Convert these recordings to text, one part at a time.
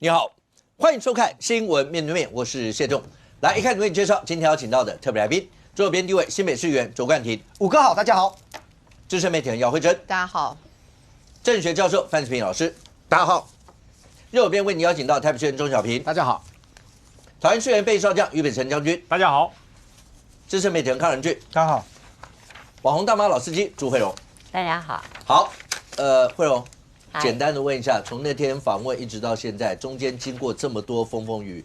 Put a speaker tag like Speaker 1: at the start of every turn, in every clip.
Speaker 1: 你好，欢迎收看《新闻面对面》，我是谢仲。来，一开始为你介绍今天邀请到的特别来宾，左边第一位新北市议员卓冠廷，
Speaker 2: 五哥好，大家好；
Speaker 1: 资深媒体人姚慧珍，
Speaker 3: 大家好；
Speaker 1: 政治学教授范世平老师，大家好；右边为你邀请到台北市议员钟小平，
Speaker 2: 大家好；
Speaker 1: 桃园市议员备少将于北辰将军，
Speaker 4: 大家好；
Speaker 1: 资深媒体人康仁俊，
Speaker 2: 大家好；
Speaker 1: 网红大妈老司机朱慧荣，
Speaker 3: 大家好。
Speaker 1: 好，慧荣。简单的问一下，从那天访问一直到现在，中间经过这么多风风雨，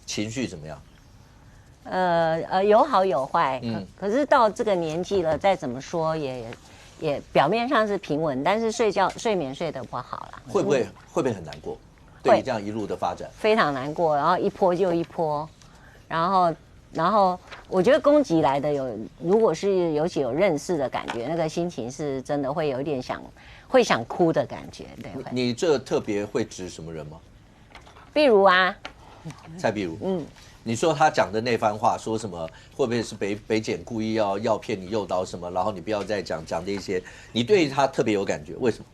Speaker 1: 情绪怎么样？
Speaker 3: 有好有坏，可是到这个年纪了，再怎么说也表面上是平稳，但是睡眠睡得不好了。
Speaker 1: 会不会很难过？对你这样一路的发展，
Speaker 3: 非常难过，然后一波就一波，然后我觉得攻击来的如果是尤其有认识的感觉，那个心情是真的会有一点会想哭的感觉。对，
Speaker 1: 你这特别会指什么人吗？
Speaker 3: 比如啊，
Speaker 1: 蔡壁如，你说他讲的那番话，说什么会不会是北检故意要骗你诱导什么，然后你不要再讲这一些，你对他特别有感觉，为什么？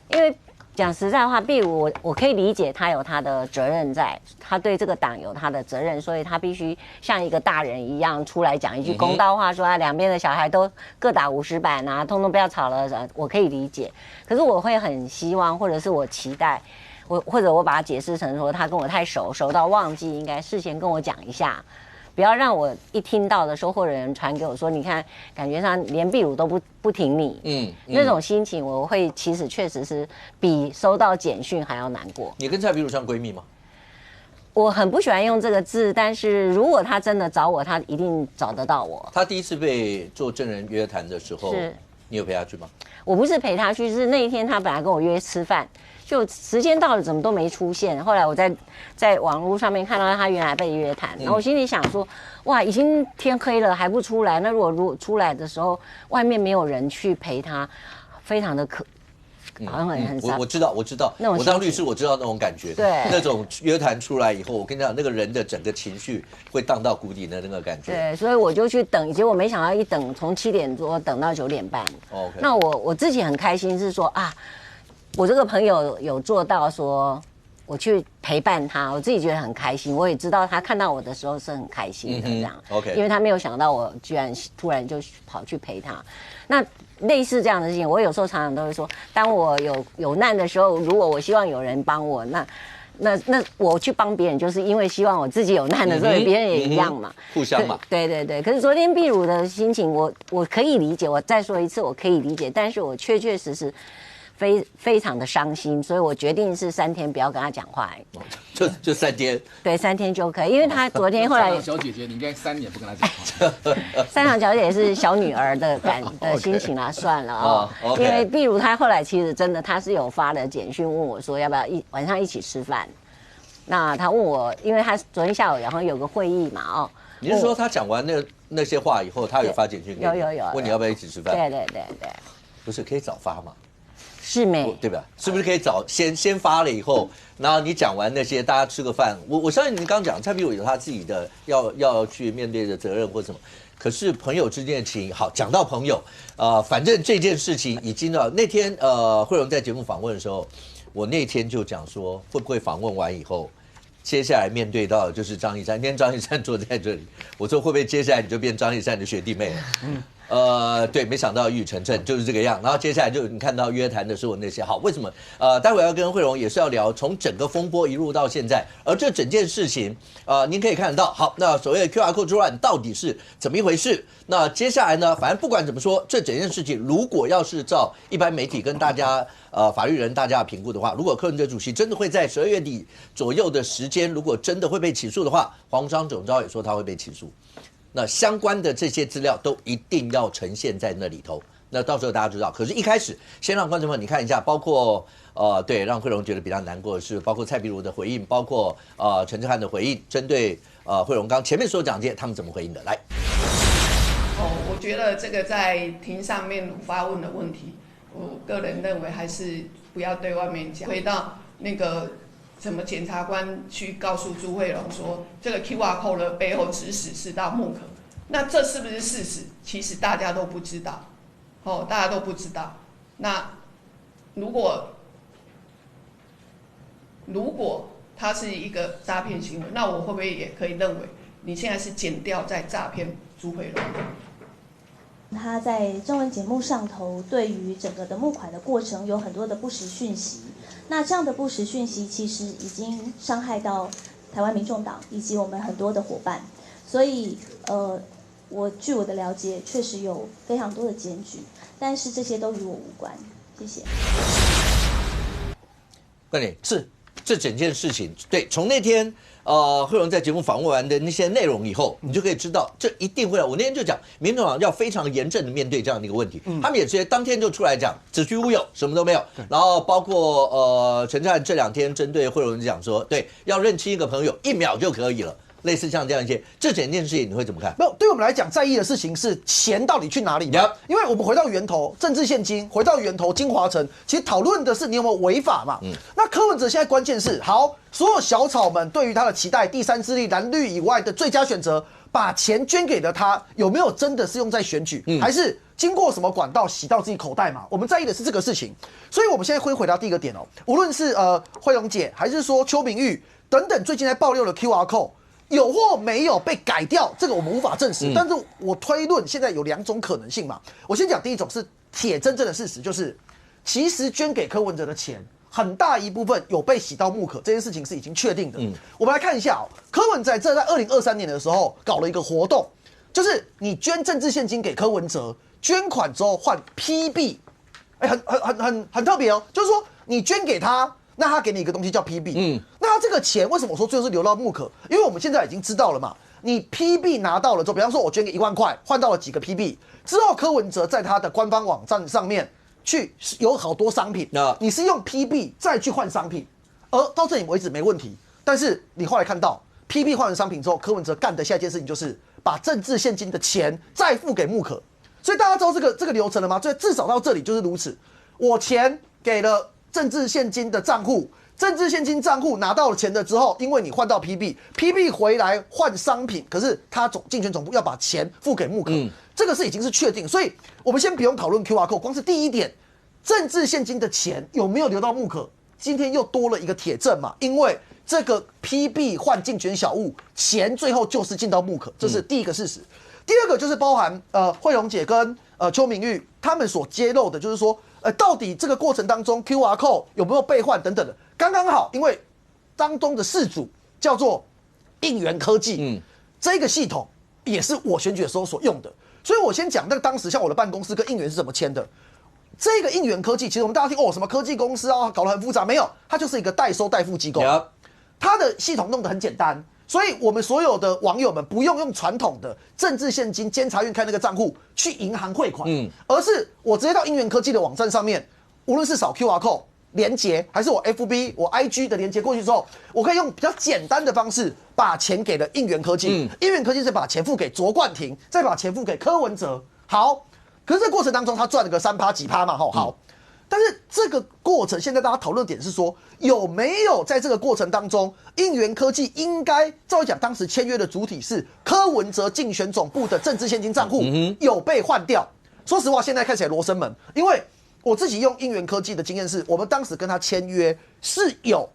Speaker 3: 因为讲实在话，比如我可以理解他有他的责任在，他对这个党有他的责任，所以他必须像一个大人一样出来讲一句公道话，说啊两边的小孩都各打50板啊，通通不要吵了，我可以理解。可是我会很希望，或者是我期待，或者我把它解释成说他跟我太熟到忘记应该事先跟我讲一下。不要让我一听到的时候，或者人传给我说，你看，感觉上连壁如都不挺你，那种心情，我会其实确实是比收到简讯还要难过。
Speaker 1: 你跟蔡壁如像闺蜜吗？
Speaker 3: 我很不喜欢用这个字，但是如果他真的找我，他一定找得到我。
Speaker 1: 他第一次被做证人约谈的时候，你有陪他去吗？
Speaker 3: 我不是陪他去，是那一天他本来跟我约吃饭。就时间到了，怎么都没出现。后来我在网络上面看到他原来被约谈，然后我心里想说，哇，已经天黑了还不出来，那如果出来的时候，外面没有人去陪他，非常的好像很
Speaker 1: 我知道，我当律师我知道那种感觉，
Speaker 3: 对，
Speaker 1: 那种约谈出来以后，我跟你讲，那个人的整个情绪会荡到谷底的那个感觉。
Speaker 3: 对，所以我就去等，结果没想到一等从7点多等到9点半。
Speaker 1: OK，
Speaker 3: 那我自己很开心，是说啊。我这个朋友有做到说，我去陪伴他，我自己觉得很开心。我也知道他看到我的时候是很开心的这样
Speaker 1: ，OK，
Speaker 3: 因为他没有想到我居然突然就跑去陪他。那类似这样的事情，我有时候常常都会说，当我有难的时候，如果我希望有人帮我，那我去帮别人，就是因为希望我自己有难的时候，别人也一样嘛，
Speaker 1: 互相嘛。
Speaker 3: 对。可是昨天壁如的心情，我可以理解。我再说一次，我可以理解，但是我确实。非常的伤心，所以我决定是3天不要跟他讲话。
Speaker 1: 就3天，
Speaker 3: 对，3天就可以，因为他昨天后来
Speaker 2: 小姐姐，你应该3年不跟他讲话。
Speaker 3: 三堂小姐也是小女儿的心情啦，算了啊，因为壁如他后来其实真的他是有发了简讯问我说要不要晚上一起吃饭。那他问我，因为他昨天下午然后有个会议嘛，
Speaker 1: 你是说他讲完那些话以后，他有发简讯给你？
Speaker 3: 有
Speaker 1: 问你要不要一起吃饭？
Speaker 3: 对，
Speaker 1: 不是可以早发吗？
Speaker 3: 是没
Speaker 1: 对吧？是不是可以早先发了以后，然后你讲完那些，大家吃个饭。我相信你刚刚讲蔡壁如有他自己的要去面对的责任或什么，可是朋友之间的情，好讲到朋友，反正这件事情已经那天慧荣在节目访问的时候，我那天就讲说，会不会访问完以后，接下来面对到的就是张一山。今天张一山坐在这里，我说会不会接下来你就变张一山的学弟妹了？对，没想到一语成谶，就是这个样。然后接下来就你看到约谈的时候那些好，为什么？待会要跟慧荣也是要聊从整个风波一路到现在，而这整件事情，您可以看得到。好，那所谓的 QR code 之乱到底是怎么一回事？那接下来呢？反正不管怎么说，这整件事情如果要是照一般媒体跟大家法律人大家的评估的话，如果柯文哲主席真的会在12月底左右的时间，如果真的会被起诉的话，黄章总召也说他会被起诉。那相关的这些资料都一定要呈现在那里头，那到时候大家知道。可是，一开始先让观众朋友你看一下，包括对，让慧荣觉得比较难过的是，包括蔡壁如的回应，包括陈志汉的回应，针对慧荣刚前面所讲这些，他们怎么回应的？来，
Speaker 5: 我觉得这个在庭上面发问的问题，我个人认为还是不要对外面讲。回到那个。什么检察官去告诉朱慧荣说，这个 QR code 的背后指使是到木可，那这是不是事实？其实大家都不知道，大家都不知道。那如果如果它是一个诈骗行为，那我会不会也可以认为你现在是检调在诈骗朱慧荣？
Speaker 4: 他在征文节目上头，对于整个的募款的过程有很多的不实讯息。那这样的不实讯息，其实已经伤害到台湾民众党以及我们很多的伙伴。所以，据我的了解，确实有非常多的检举，但是这些都与我无关。谢谢。
Speaker 1: 关你是这整件事情，对，从那天慧荣在节目访问完的那些内容以后，你就可以知道，这一定会。我那天就讲，民众党要非常严正的面对这样的一个问题。他们也直接当天就出来讲，子虚乌有，什么都没有。然后包括陈灿这2天针对慧荣讲说，对，要认清一个朋友，1秒就可以了。类似像这样一些，这整件事情你会怎么看？
Speaker 6: 没有，对我们来讲，在意的事情是钱到底去哪里嘛？因为我们回到源头，政治现金，回到源头，金华城，其实讨论的是你有没有违法嘛？那柯文哲现在关键是，好，所有小草们对于他的期待，第三势力蓝绿以外的最佳选择，把钱捐给了他，有没有真的是用在选举，还是经过什么管道洗到自己口袋嘛？我们在意的是这个事情，所以我们现在会回到第一个点哦，无论是慧荣姐，还是说邱明玉等等，最近在爆料的 QR code。有或没有被改掉，这个我们无法证实。但是我推论现在有2种可能性嘛。我先讲第一种是铁真正的事实，就是其实捐给柯文哲的钱很大一部分有被洗到木可，这件事情是已经确定的。我们来看一下柯文哲在2023年的时候搞了一个活动，就是你捐政治现金给柯文哲，捐款之后换 PB， 很特别哦，就是说你捐给他。那他给你一个东西叫 PB，那他这个钱为什么我说最后是流到木可？因为我们现在已经知道了嘛，你 PB 拿到了之后，比方说我捐给1万块，换到了几个 PB 之后，柯文哲在他的官方网站上面去有好多商品，你是用 PB 再去换商品，而到这里为止没问题。但是你后来看到 PB 换完商品之后，柯文哲干的下一件事情就是把政治现金的钱再付给木可，所以大家知道这个流程了吗？所以至少到这里就是如此，我钱给了。政治现金的账户，政治现金账户拿到了钱了之后，因为你换到 PB 回来换商品，可是他竞选总部要把钱付给木可，这个是已经是确定，所以我们先不用讨论 QR code， 光是第一点，政治现金的钱有没有流到木可，今天又多了一个铁证嘛，因为这个 PB 换竞选小物，钱最后就是进到木可，这是第一个事实。第二个就是包含慧荣姐跟邱明玉他们所揭露的，就是说。到底这个过程当中 QR code 有没有被换等等的，刚刚好，因为当中的事主叫做应援科技，这个系统也是我选举的时候所用的，所以我先讲那个当时像我的办公室跟应援是怎么签的。这个应援科技，其实我们大家听什么科技公司啊，搞得很复杂，没有，它就是一个代收代付机构，它的系统弄得很简单。所以，我们所有的网友们不用传统的政治现金监察院开那个账户去银行汇款，而是我直接到应援科技的网站上面，无论是扫 QR code 连结，还是我 FB 我 IG 的连结过去之后，我可以用比较简单的方式把钱给了应援科技，应援科技再把钱付给卓冠廷，再把钱付给柯文哲。好，可是这个过程当中他赚了个3%几%嘛，好。但是这个过程，现在大家讨论点是说，有没有在这个过程当中，应援科技应该照理讲，当时签约的主体是柯文哲竞选总部的政治现金账户，有被换掉。说实话，现在看起来罗生门，因为我自己用应援科技的经验是，我们当时跟他签约是有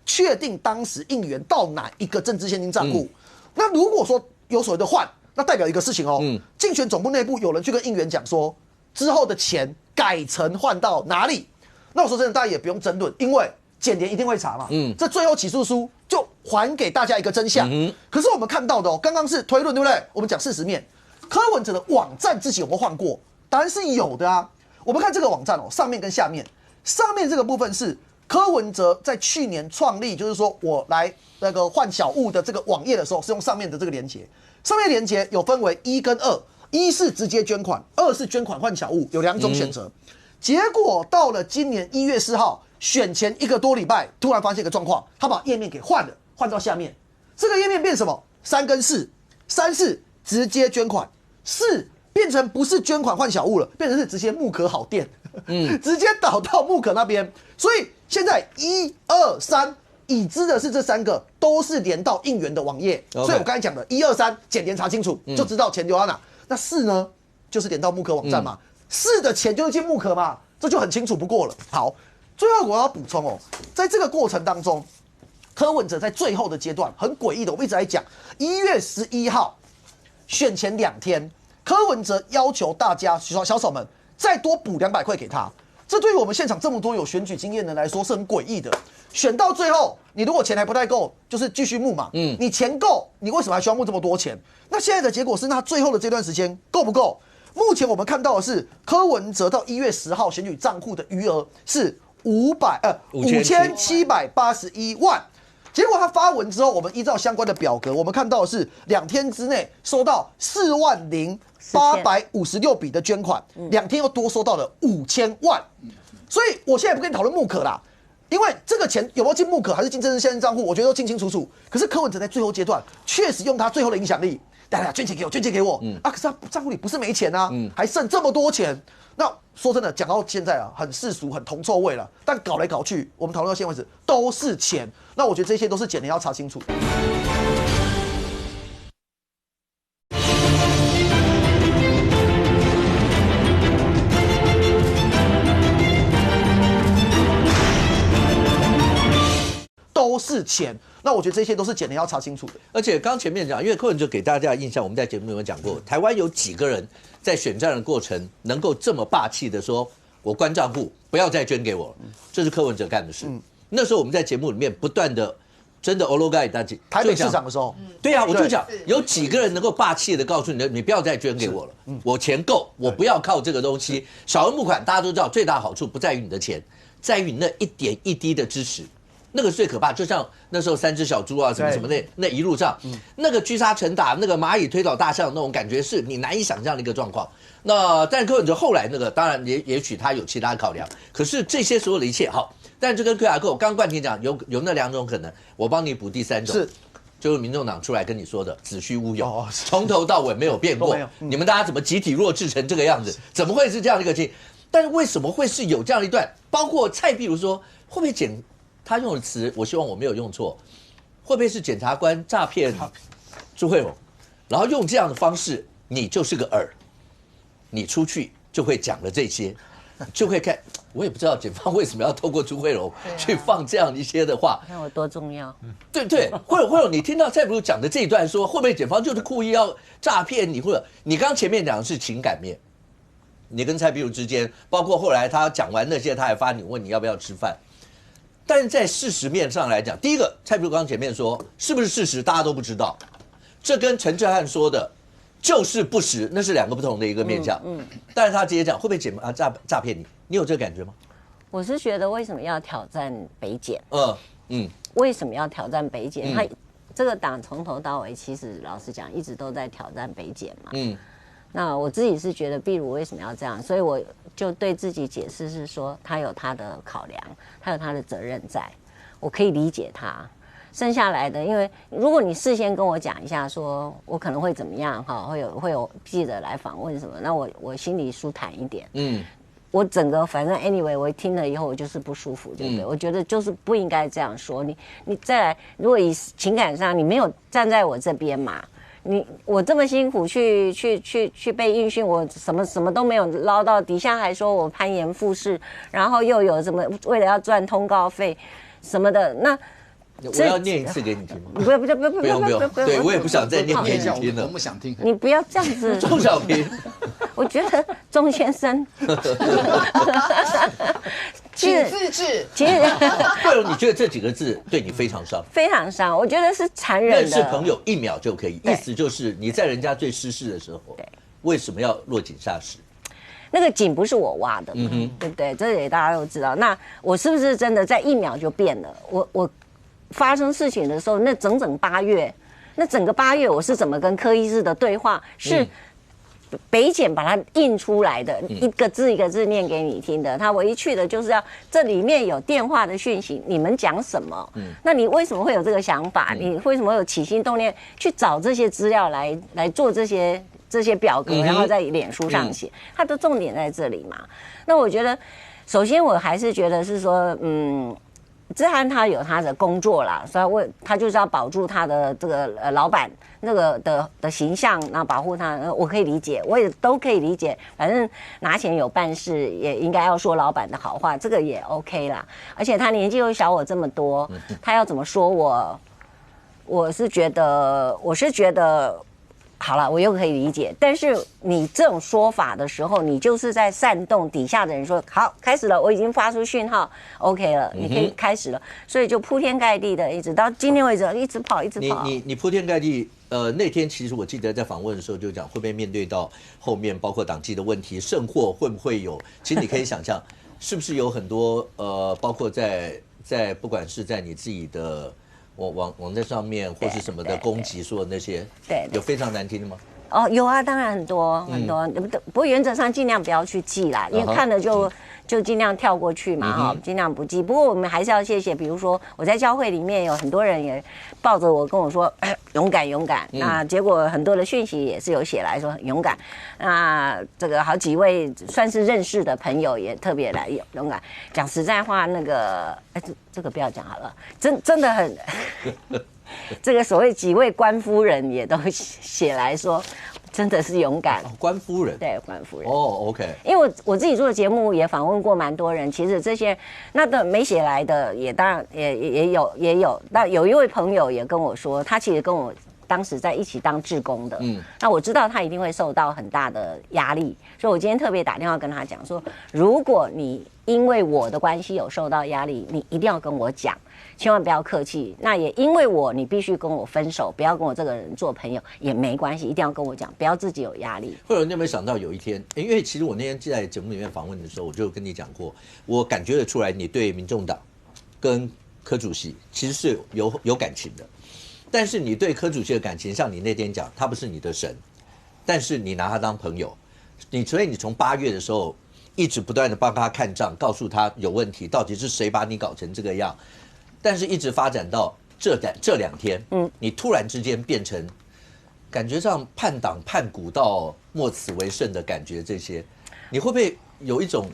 Speaker 6: 确定当时应援到哪一个政治现金账户。那如果说有所谓的换，那代表一个事情哦，竞选总部内部有人去跟应援讲说，之后的钱改成换到哪里？那我说真的，大家也不用争论，因为检联一定会查嘛。这最后起诉书就还给大家一个真相。可是我们看到的刚刚是推论，对不对？我们讲事实面，柯文哲的网站自己有没有换过？答案是有的啊。我们看这个网站上面跟下面，上面这个部分是柯文哲在去年创立，就是说我来那个换小物的这个网页的时候，是用上面的这个连结。上面连结有分为1跟2。1是直接捐款，2是捐款换小物，有2种选择。结果到了今年1月4号选前1个多礼拜，突然发现一个状况，他把页面给换了，换到下面，这个页面变什么？3跟4，3是直接捐款，4变成不是捐款换小物了，变成是直接木可好店，直接导到木可那边。所以现在1、2、3。已知的是这3个都是连到应援的网页，所以我刚才讲的1、2、3，检联查清楚就知道钱流到哪。那4呢，就是连到木可网站嘛，4的钱就是进木可嘛，这就很清楚不过了。好，最后我要补充在这个过程当中，柯文哲在最后的阶段很诡异的，我们一直在讲1月11号选前2天，柯文哲要求大家小草们再多补200块给他。这对于我们现场这么多有选举经验的人来说是很诡异的。选到最后，你如果钱还不太够，就是继续募嘛。你钱够，你为什么还需要募这么多钱？那现在的结果是，那最后的这段时间够不够？目前我们看到的是，柯文哲到1月10号选举账户的余额是5781万。结果他发文之后，我们依照相关的表格，我们看到的是2天之内收到40856笔的捐款，2天又多收到了5000万。所以我现在不跟你讨论募可啦，因为这个钱有没有进募可还是进政治现金账户，我觉得都清清楚楚。可是柯文哲在最后阶段确实用他最后的影响力，大家捐钱给我，捐钱给我啊！可是他账户里不是没钱啊，还剩这么多钱。那说真的，讲到现在啊，很世俗、很铜臭味了。但搞来搞去，我们讨论到现在为止都是钱。那我觉得这些都是检联要查清楚的。都是钱，那我觉得这些都是检联要查清楚的。
Speaker 1: 而且刚前面讲，因为柯文哲给大家的印象，我们在节目里面讲过，台湾有几个人在选战的过程能够这么霸气的说，我关账户，不要再捐给我了，这是柯文哲干的事。那时候我们在节目里面不断的，真的欧罗盖大姐，
Speaker 6: 台北市长的时候，
Speaker 1: 对啊，我就讲有几个人能够霸气的告诉你，你不要再捐给我了，我钱够，我不要靠这个东西。小额募款大家都知道，最大好处不在于你的钱，在于你那一点一滴的支持。那个最可怕，就像那时候3只小猪啊，什么什么那一路上，那个聚沙成塔，那个蚂蚁推倒大象那种感觉，是你难以想象的一个状况。那但柯文哲后来那个，当然也许他有其他考量，可是这些所有的一切好，但这跟QR code，刚冠廷讲有那2种可能，我帮你补第3种，
Speaker 6: 是
Speaker 1: 就是民众党出来跟你说的子虚乌有，从头到尾没有变过，你们大家怎么集体弱智成这个样子？怎么会是这样的一个情形？但是为什么会是有这样一段？包括蔡壁如说会不会他用的词，我希望我没有用错，会不会是检察官诈骗朱慧荣，然后用这样的方式，你就是个饵，你出去就会讲了这些，就会看，我也不知道检方为什么要透过朱慧荣去放这样一些的话，
Speaker 3: 看我多重要。
Speaker 1: 对，或者你听到蔡壁如讲的这一段说，会不会检方就是故意要诈骗你，或者你刚前面讲的是情感面，你跟蔡壁如之间，包括后来他讲完那些，他还发你问你要不要吃饭。但是在事实面上来讲，第一个，蔡壁如刚前面说是不是事实，大家都不知道，这跟陈智菡说的就是不实，那是2个不同的一个面向。但是他直接讲会不会诈骗你，你有这个感觉吗？
Speaker 3: 我是觉得为什么要挑战北检？为什么要挑战北检？他这个党从头到尾，其实老实讲，一直都在挑战北检嘛。那我自己是觉得，壁如为什么要这样？所以我就对自己解释是说，他有他的考量，他有他的责任在，我可以理解他。剩下来的，因为如果你事先跟我讲一下，说我可能会怎么样哈，会有记者来访问什么，那我心里舒坦一点。我整个反正 anyway， 我听了以后我就是不舒服，对不对？我觉得就是不应该这样说。你再来，如果以情感上你没有站在我这边嘛。我这么辛苦去被应讯，我什么都没有捞到，底下还说我攀岩附势，然后又有什么为了要赚通告费什么的，那
Speaker 1: 我要念一次给你听吗？
Speaker 3: 不用，
Speaker 1: 对我也不想再念给你听了，
Speaker 2: 我不想听。
Speaker 3: 你不要这样子，
Speaker 1: 钟小平，
Speaker 3: 我觉得钟先生。
Speaker 7: 请自制。
Speaker 3: 其实，
Speaker 1: 慧荣，你觉得这几个字对你非常伤？
Speaker 3: 非常伤，我觉得是残忍的。
Speaker 1: 认识朋友1秒就可以，意思就是你在人家最失势的时候，为什么要落井下石？
Speaker 3: 那个井不是我挖的，对不对？这也大家都知道。那我是不是真的在1秒就变了？我发生事情的时候，那整整8月，那整个8月我是怎么跟柯医师的对话是？北检把它印出来的，一个字一个字念给你听的。他唯一去的就是要这里面有电话的讯息，你们讲什么？那你为什么会有这个想法？你为什么有起心动念去找这些资料来做这些表格，然后在脸书上写？它的重点在这里嘛。那我觉得，首先我还是觉得是说，志翰他有他的工作啦，所以他就是要保住他的这个老板那个的形象，然后保护他，我可以理解，我也都可以理解。反正拿钱有办事，也应该要说老板的好话，这个也 OK 啦。而且他年纪又小我这么多，他要怎么说我是觉得。好了，我又可以理解，但是你这种说法的时候，你就是在煽动底下的人说，好，开始了，我已经发出讯号 ，OK 了，你可以开始了，所以就铺天盖地的，一直到今天为止，一直跑。
Speaker 1: 你铺天盖地，那天其实我记得在访问的时候就讲，会不会面对到后面包括党纪的问题，甚或会不会有？其实你可以想象，是不是有很多包括在不管是在你自己的。网站上面或是什么的攻击说的那些，对，有非常难听的吗？
Speaker 3: 哦，有啊，当然很多，不过原则上尽量不要去记啦，因为看了就尽量跳过去嘛，哈，尽量不记。不过我们还是要谢谢，比如说我在教会里面有很多人也抱着我跟我说勇敢勇敢，那结果很多的讯息也是有写来说很勇敢，那这个好几位算是认识的朋友也特别来勇敢。讲实在话，那个这个不要讲好了，真的很。这个所谓几位官夫人也都写来说，真的是勇敢。
Speaker 1: 官夫人，
Speaker 3: 对，官夫人。
Speaker 1: 哦 ，OK。
Speaker 3: 因为我自己做的节目也访问过蛮多人，其实这些那的没写来的也当然也有。那有一位朋友也跟我说，他其实跟我当时在一起当志工的，那我知道他一定会受到很大的压力，所以我今天特别打电话跟他讲说，如果你因为我的关系有受到压力，你一定要跟我讲。千万不要客气，那也因为你必须跟我分手，不要跟我这个人做朋友也没关系，一定要跟我讲，不要自己有压力。
Speaker 1: 或者你有没有想到有一天，因为其实我那天在节目里面访问的时候，我就跟你讲过，我感觉得出来你对民众党跟柯主席其实是有感情的，但是你对柯主席的感情，像你那天讲，他不是你的神，但是你拿他当朋友，所以你从8月的时候一直不断的帮他看账，告诉他有问题，到底是谁把你搞成这个样。但是一直发展到这2天，你突然之间变成感觉上叛党叛股到莫此为甚的感觉，这些你会不会有一种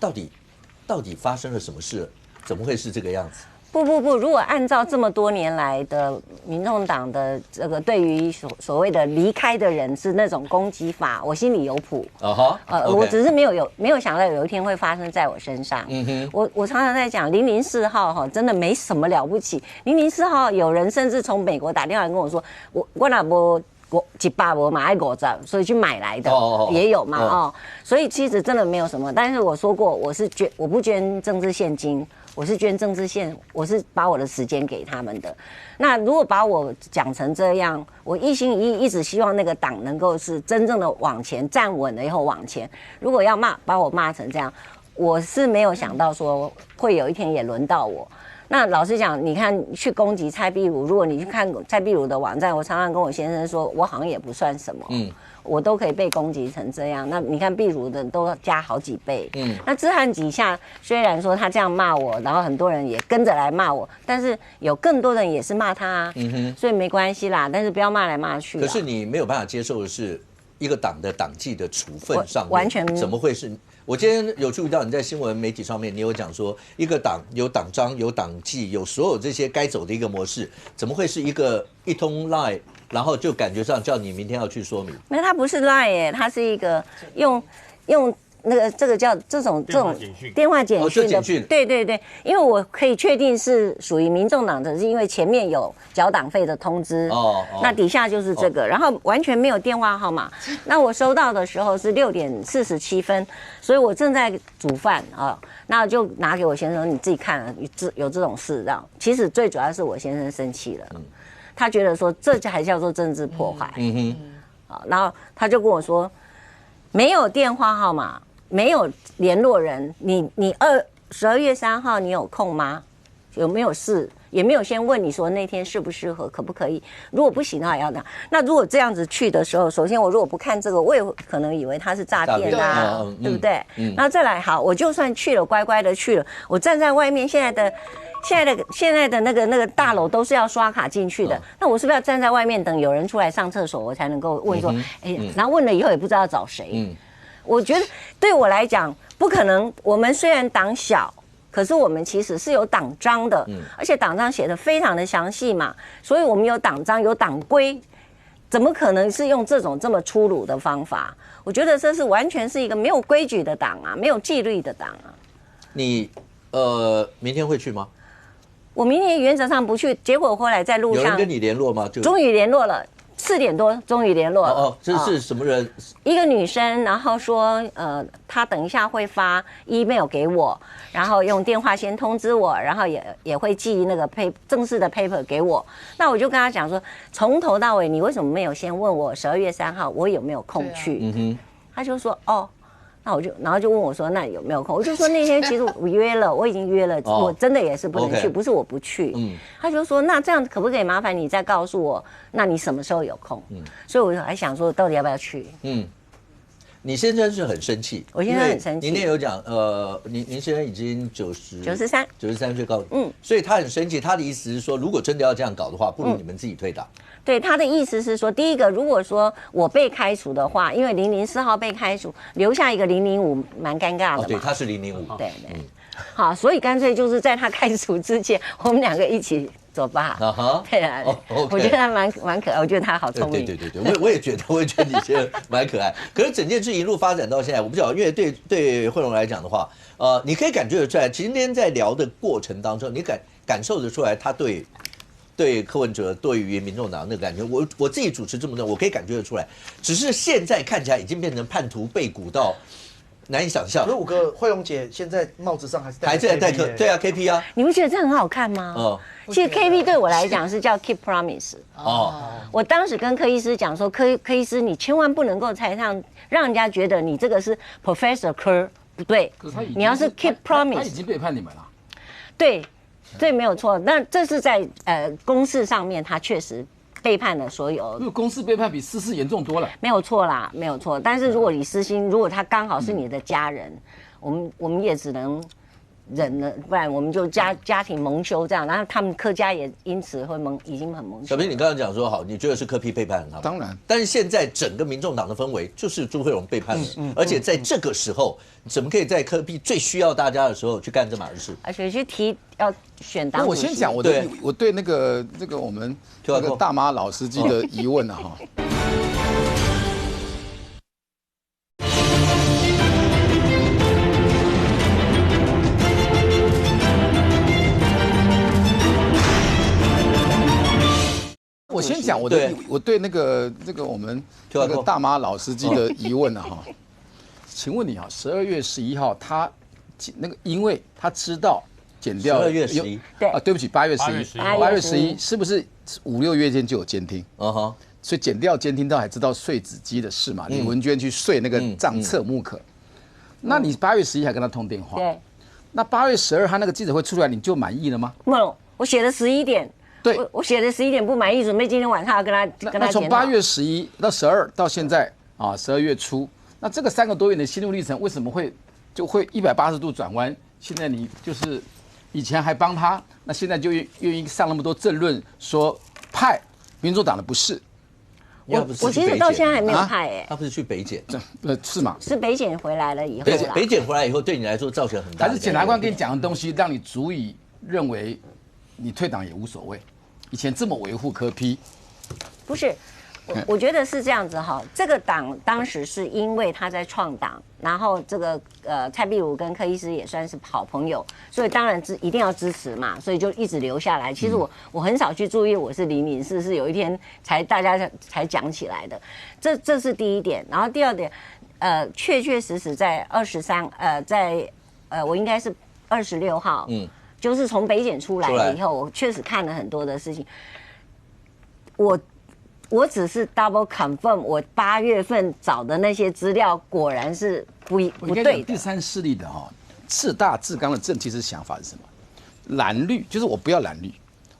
Speaker 1: 到底发生了什么事？怎么会是这个样子？
Speaker 3: 不，如果按照这么多年来的民众党的这个对于所谓的离开的人是那种攻击法，我心里有谱。我只是没有想到有一天会发生在我身上。我常常在讲004号哈，真的没什么了不起。004号有人甚至从美国打电话跟我说，我那不。100我买50，所以去买来的也有嘛所以其实真的没有什么。但是我说过，我不捐政治现金，我是捐政治线，我是把我的时间给他们的。那如果把我讲成这样，我一心一意一直希望那个党能够是真正的往前站稳了以后往前。如果要把我骂成这样，我是没有想到说会有一天也轮到我。那老实讲，你看去攻击蔡壁如，如果你去看蔡壁如的网站，我常常跟我先生说，我好像也不算什么，我都可以被攻击成这样。那你看壁如的都加好几倍，那志翰底下虽然说他这样骂我，然后很多人也跟着来骂我，但是有更多人也是骂他所以没关系啦，但是不要骂来骂去。
Speaker 1: 可是你没有办法接受的是，一个党的党纪的处分上面，
Speaker 3: 完全
Speaker 1: 怎么会是？我今天有注意到你在新闻媒体上面，你有讲说，一个党有党章、有党纪、有所有这些该走的一个模式，怎么会是一通 line， 然后就感觉上叫你明天要去说明？
Speaker 3: 没有，它不是 line 耶，它是一个用那个这个叫这种电话简讯的，对，因为我可以确定是属于民众党的，是因为前面有缴党费的通知，那底下就是这个，然后完全没有电话号码。那我收到的时候是6点47分，所以我正在煮饭那就拿给我先生，你自己看有这种事，这样。其实最主要是我先生生气了，他觉得说这还叫做政治破坏，然后他就跟我说没有电话号码。没有联络人，你12月3号你有空吗？有没有事？也没有先问你说那天适不适合，可不可以？如果不行的话要拿。那如果这样子去的时候，首先我如果不看这个，我也可能以为他是诈骗对不对？然后再来好，我就算去了，乖乖的去了，我站在外面，现在的那个大楼都是要刷卡进去的，那我是不是要站在外面等有人出来上厕所，我才能够问说，然后问了以后也不知道找谁。我觉得对我来讲不可能。我们虽然党小，可是我们其实是有党章的，而且党章写的非常的详细嘛，所以我们有党章有党规，怎么可能是用这种这么粗鲁的方法？我觉得这是完全是一个没有规矩的党啊，没有纪律的党啊。
Speaker 1: 你明天会去吗？
Speaker 3: 我明天原则上不去，结果后来在路上
Speaker 1: 有人跟你联络吗？
Speaker 3: 终于联络了，4点多终于联络了。
Speaker 1: 哦，这是什么人？
Speaker 3: 一个女生，然后说，她等一下会发 email 给我，然后用电话先通知我，然后也会寄那个正式的 paper 给我。那我就跟她讲说，从头到尾你为什么没有先问我12月3号我有没有空去？她就说哦。那然后就问我说，那有没有空？我就说那天其实我约了，我已经约了，我真的也是不能去，不是我不去。他就说，那这样可不可以麻烦你再告诉我，那你什么时候有空？所以我还想说，到底要不要去？
Speaker 1: 你先生是很生气，
Speaker 3: 我先生很生气。
Speaker 1: 您也有讲，您先生已经93岁高，所以他很生气。他的意思是说，如果真的要这样搞的话，不如你们自己退党。
Speaker 3: 对，他的意思是说，第一个，如果说我被开除的话，因为004号被开除，留下一个005，蛮尴尬的嘛。
Speaker 1: 对，他是005。
Speaker 3: 对。好，所以干脆就是在他开除之前，我们2个一起走吧。对啊，我觉得他蛮可爱，我觉得他好聪明。
Speaker 1: 对，我也觉得你现在蛮可爱。可是整件事一路发展到现在，我不晓得，因为对惠荣来讲的话，你可以感觉得出来，今天在聊的过程当中，你感受得出来他对柯文哲对于民众党那个感觉，我自己主持这么多，我可以感觉得出来。只是现在看起来已经变成叛徒背骨到难以想象。
Speaker 6: 那5个惠荣姐现在帽子上还
Speaker 1: 在戴对啊 KP 啊，
Speaker 3: 你不觉得这很好看吗？其实 KP 对我来讲是叫 Keep Promise。我当时跟柯医师讲说，柯医师你千万不能够台上让人家觉得你这个是 Professor 柯，不对，你要是 Keep Promise，
Speaker 2: 他已经背叛你们了。
Speaker 3: 对，没有错。那这是在公事上面，他确实背叛了所有。
Speaker 2: 因为公事背叛比私事严重多了。
Speaker 3: 没有错啦，没有错。但是如果你私心，如果他刚好是你的家人，我们也只能忍了，不然我们就家庭蒙羞这样。然后他们柯家也因此会已经很蒙羞。
Speaker 1: 小平，你刚刚讲说好，你觉得是柯 P 背叛了他们？
Speaker 2: 当然。
Speaker 1: 但是现在整个民众党的氛围就是朱惠荣背叛了，而且在这个时候，怎么可以在柯 P 最需要大家的时候去干这码的事？
Speaker 3: 而且去提要选党主席。
Speaker 2: 我先讲我对那个我们那个大妈老司机的疑问啊哈。我先讲我对那个我们那个大妈老司机的疑问啊哈，请问你啊，12月11号他那个，因为他知道剪掉
Speaker 1: 12月11，
Speaker 3: 对
Speaker 2: 啊，对不起，8月11是不是5、6月间就有监听？所以剪掉监听到还知道税子机的事嘛？李文娟去税那个账册木可，那你8月11还跟他通电话？
Speaker 3: 对，
Speaker 2: 那8月12他那个记者会出来，你就满意了吗？
Speaker 3: 没有，我写的11点。
Speaker 2: 对，
Speaker 3: 我写的11点不满意，准备今天晚上要跟他
Speaker 2: 那从8月11到12到现在啊，12月初，那这个3个多月的心路历程，为什么会180度转弯？现在你就是以前还帮他，那现在就愿意上那么多政论，说派民主党的不是。
Speaker 3: 我其实到现在还没有派哎，
Speaker 1: 他不是去北检，
Speaker 2: 是吗？
Speaker 3: 是北检回来了以后啦。
Speaker 1: 北检回来以后，对你来说造成很大的。
Speaker 2: 还是检察官跟你讲的东西，让你足以认为你退党也无所谓？以前这么维护柯 P，
Speaker 3: 不是，我觉得是这样子哈。这个党当时是因为他在创党，然后这个蔡壁如跟柯医师也算是好朋友，所以当然一定要支持嘛，所以就一直留下来。其实我很少去注意我是004，是有一天大家才讲起来的。这是第一点，然后第二点，确实在我应该是26号，就是从北检出来了以后，我确实看了很多的事情。我只是 double confirm， 我8月份找的那些资料果然是不对的。
Speaker 2: 第三势力的赤大志刚的政其实想法是什么？蓝绿就是我不要蓝绿，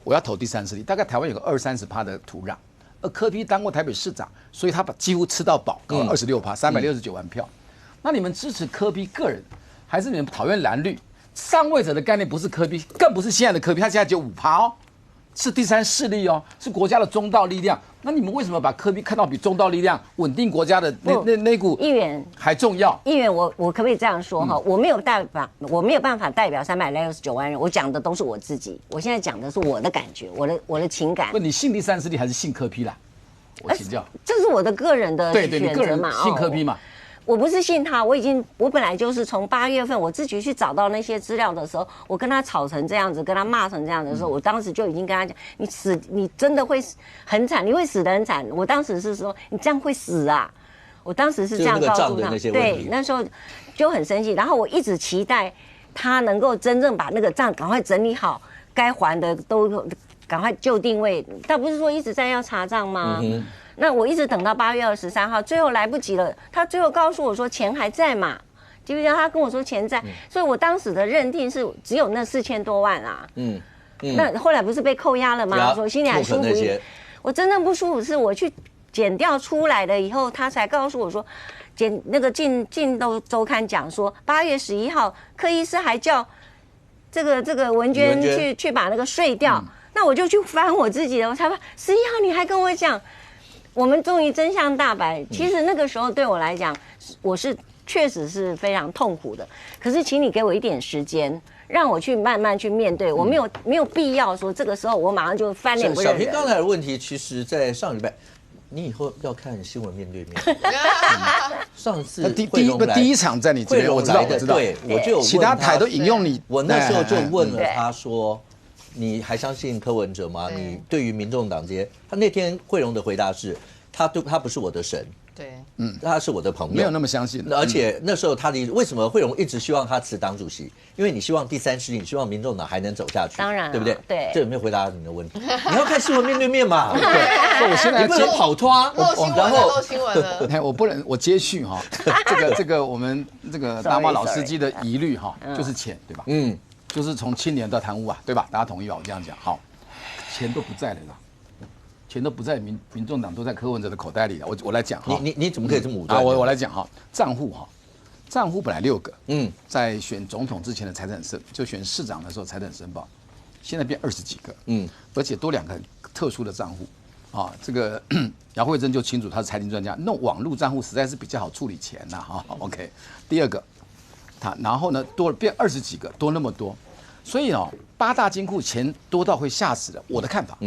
Speaker 2: 我要投第三势力。大概台湾有个20-30%的土壤，而柯 P 当过台北市长，所以他几乎吃到饱，搞了26%，369万票。那你们支持柯 P 个人，还是你们讨厌蓝绿？上位者的概念不是柯 P， 更不是现在的柯 P， 他现在只有5%哦。是第三势力哦，是国家的中道力量。那你们为什么把柯 P 看到比中道力量稳定国家的那股
Speaker 3: 议员
Speaker 2: 还重要？
Speaker 3: 议员，我可不可以这样说哈？我没有办法代表369万人，我讲的都是我自己。我现在讲的是我的感觉，我的情感。
Speaker 2: 不，你信第三势力还是信柯 P 啦？我请教。
Speaker 3: 这是我的个人的选择嘛？
Speaker 2: 对，你个人信柯 P 嘛？
Speaker 3: 我不是信他，我本来就是从8月份我自己去找到那些资料的时候，我跟他吵成这样子，跟他骂成这样子的时候，我当时就已经跟他讲，你真的会很惨，你会死得很惨。我当时是说，你这样会死啊！我当时是这样告诉他，对，那时候就很生气。然后我一直期待他能够真正把那个账赶快整理好，该还的都赶快就定位。他不是说一直在要查账吗？那我一直等到8月23号，最后来不及了。他最后告诉我说钱还在嘛，记不记得他跟我说钱在？所以我当时的认定是只有那4000多万啊。那后来不是被扣押了吗？说心里还舒服一点。我真正不舒服是我去检调出来了以后，他才告诉我说，那个镜周刊讲说8月11号，柯医师还叫这个文娟去把那个税调。那我就去翻我自己的，我才发11号你还跟我讲。我们终于真相大白。其实那个时候对我来讲，我是确实是非常痛苦的。可是，请你给我一点时间，让我去慢慢去面对。我没有必要说这个时候我马上就翻脸不认人。
Speaker 1: 小平刚才的问题，其实在上礼拜，你以后要看新闻面对面。上次
Speaker 2: 第一场在你这边，我知道，
Speaker 1: 对，我就有问
Speaker 2: 其他台都引用你。
Speaker 1: 我那时候就问了他说。你还相信柯文哲吗？你对于民众党这些，他那天惠荣的回答是，他不是我的神，
Speaker 7: 对，
Speaker 1: 他是我的朋友，
Speaker 2: 没有那么相信。
Speaker 1: 而且那时候他的为什么惠荣一直希望他辞党主席？因为你希望第三势力，你希望民众党还能走下去，
Speaker 3: 当然，
Speaker 1: 对不对？
Speaker 3: 对，
Speaker 1: 这有没有回答你的问题？你要看新闻面对面嘛。
Speaker 2: 对，我现在
Speaker 1: 你不能跑脱啊，
Speaker 7: 然后漏新闻了。
Speaker 2: 我不能，我接续哈，这个我们这个大妈老司机的疑虑哈，就是钱，对吧？就是从青年到贪污啊，对吧？大家同意吧？我这样讲，好，钱都不在了啦，钱都不在民众党，都在柯文哲的口袋里了。我来讲哈，
Speaker 1: 你怎么可以这么武断？
Speaker 2: 我来讲哈，账户本来6个，在选总统之前的财产申，就选市长的时候财产申报，现在变20几个，而且多2个很特殊的账户，啊，这个姚惠珍就清楚，他是财经专家，弄网络账户实在是比较好处理钱呐，哈 ，OK。第2个。然后呢，多了变20几个，多那么多，所以8大金库钱多到会吓死人。我的看法，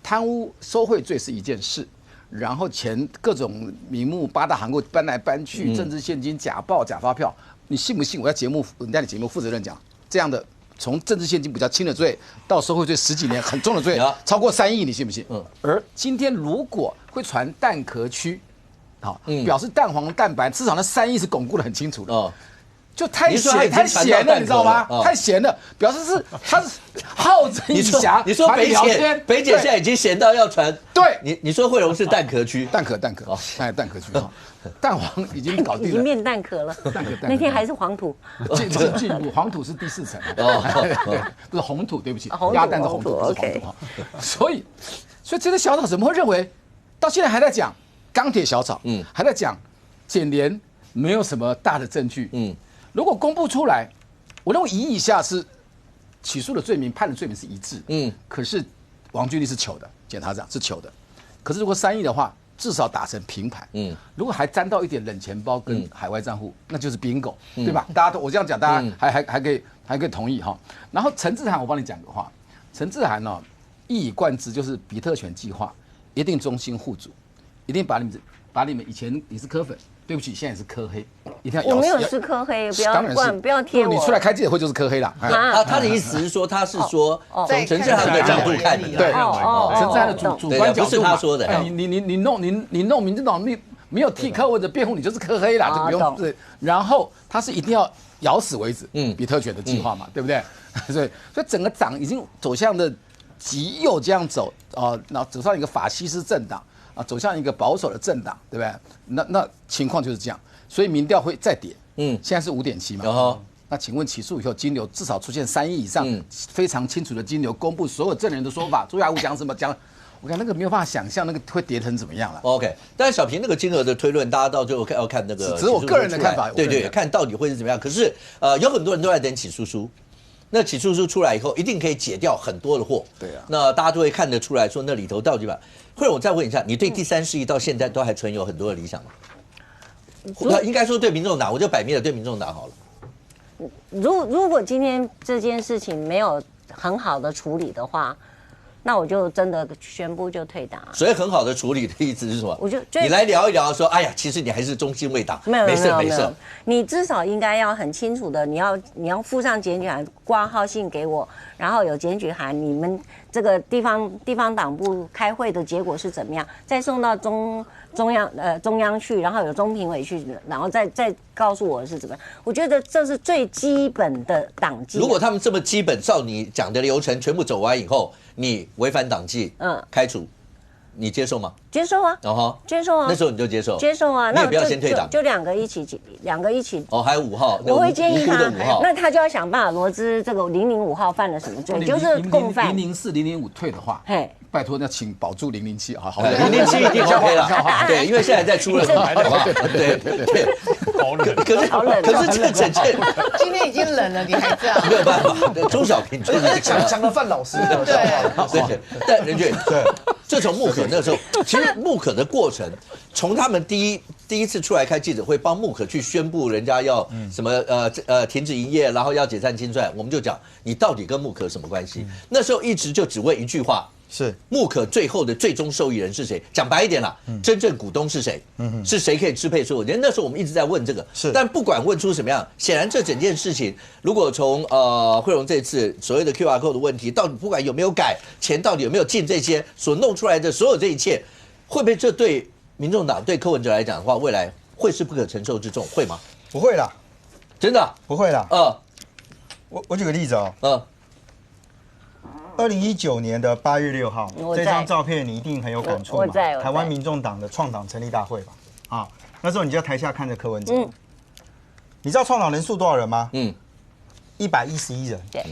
Speaker 2: 贪污收贿罪是一件事，然后钱各种名目8大行库搬来搬去，政治现金、假报、假发票，你信不信？我在人家的节目负责任讲，这样的从政治现金比较轻的罪到收贿罪10几年很重的罪，超过3亿，你信不信？而今天如果会传蛋壳区，好，表示蛋黄蛋白，至少那3亿是巩固的很清楚的。就太咸了，你知道吗？太咸了，表示是他是好整以暇。
Speaker 1: 你说北检现在已经咸到要传，
Speaker 2: 对，
Speaker 1: 你说惠荣是蛋壳区，
Speaker 2: 蛋壳，哎，蛋壳区哈，蛋黄已经搞定了，
Speaker 3: 已经变蛋壳了。那天还是黄土，
Speaker 2: 进入黄土是第4层，不是红土，对不起，鸭蛋是红土，不是黄土哈。所以这些小草怎么会认为到现在还在讲钢铁小草，还在讲检联没有什么大的证据，如果公布出来，我认为1亿以下是起诉的罪名、判的罪名是一致。可是王俊立是糗的，检察长是糗的。可是如果3亿的话，至少打成平盘。如果还沾到一点冷钱包跟海外账户，那就是 bingo，对吧？大家都我这样讲，大家还可以同意哈。然后陈志涵，我帮你讲个话，陈志涵一以贯之就是比特犬计划，一定忠心护主，一定把你们以前你是柯粉。对不起，现在是柯黑，一定要咬死。
Speaker 3: 我没有是柯黑，不要贴我。
Speaker 2: 你出来开记者会就是柯黑啦。
Speaker 1: 他的意思是说，他是说从陈志涵的角度看你，
Speaker 2: 对，陈志涵的主观角度，
Speaker 1: 不是他说的。
Speaker 2: 你弄民进党没有替柯文哲辩护，你就是柯黑啦，就不用对。然后他是一定要咬死为止，比特犬的计划嘛，对不对？所以整个党已经走向的极右这样走然后走上一个法西斯政党。走向一个保守的政党，对不对？那情况就是这样，所以民调会再跌。现在是5.7嘛。那请问起诉以后，金流至少出现3亿以上，非常清楚的金流，公布所有证人的说法。朱亚武讲什么讲？我看那个没有办法想象那个会跌成怎么样了。
Speaker 1: OK， 但是小平那个金额的推论，大家到最后要看那个，
Speaker 2: 只是我个人的看法。
Speaker 1: 对，看到底会是怎么样。可是有很多人都在等起诉书。那起诉书出来以后，一定可以解掉很多的货。
Speaker 2: 对啊，
Speaker 1: 那大家都会看得出来说那里头到底吧。或者我再问一下，你对第3势力到现在都还存有很多的理想吗？应该说对民众党，我就摆明了对民众党好了。
Speaker 3: 如果今天这件事情没有很好的处理的话，那我就真的宣布就退党。
Speaker 1: 所以很好的处理的意思是什么？
Speaker 3: 我就
Speaker 1: 你来聊一聊，说，哎呀，其实你还是忠心为党，没事。
Speaker 3: 你至少应该要很清楚的，你要附上检举函，挂号信给我，然后有检举函，你们这个地方党部开会的结果是怎么样，再送到中央去，然后有中评委去，然后再告诉我是怎么样。我觉得这是最基本的党纪。
Speaker 1: 如果他们这么基本，照你讲的流程全部走完以后，你违反党纪，开除，你接受吗？
Speaker 3: 接受啊，接受啊。
Speaker 1: 那时候你就接受，
Speaker 3: 接受啊。
Speaker 1: 那也不要先退党，
Speaker 3: 就两个一起。
Speaker 1: 哦，还有5号，
Speaker 3: 我会建议他，那他就要想办法罗织这个005号犯了什么罪，就是共犯。
Speaker 2: 004、005退的话，拜托，那请保住007，好
Speaker 1: ，007一定 OK 了，对，因为现在在出了，好不好？对，
Speaker 8: 好冷，
Speaker 1: 可是这整件
Speaker 7: 今天已经冷了，你还这样？
Speaker 1: 没有办法，钟小平就是
Speaker 6: 讲了范老师，
Speaker 1: 对，但任俊，对，这从穆可那时候，其实穆可的过程，从他们第一次出来开记者会，帮穆可去宣布人家要什么停止营业，然后要解散清算，我们就讲你到底跟穆可什么关系？那时候一直就只问一句话。
Speaker 8: 是
Speaker 1: 穆可最后的最终受益人是谁？讲白一点啦，真正股东是谁？是谁可以支配所有权？那时候我们一直在问这个，但不管问出什么样，显然这整件事情，如果从惠荣这次所谓的 QR code 的问题，到底不管有没有改，钱到底有没有进这些所弄出来的所有这一切，会不会这对民众党对柯文哲来讲的话，未来会是不可承受之重？会吗？
Speaker 8: 不会啦，
Speaker 1: 真的
Speaker 8: 不会啦。我举个例子哦。2019年的8月6号，这张照片你一定很有感触嘛？台湾民众党的创党成立大会吧？那时候你就在台下看着柯文哲。你知道创党人数多少人吗？111人。
Speaker 3: 对。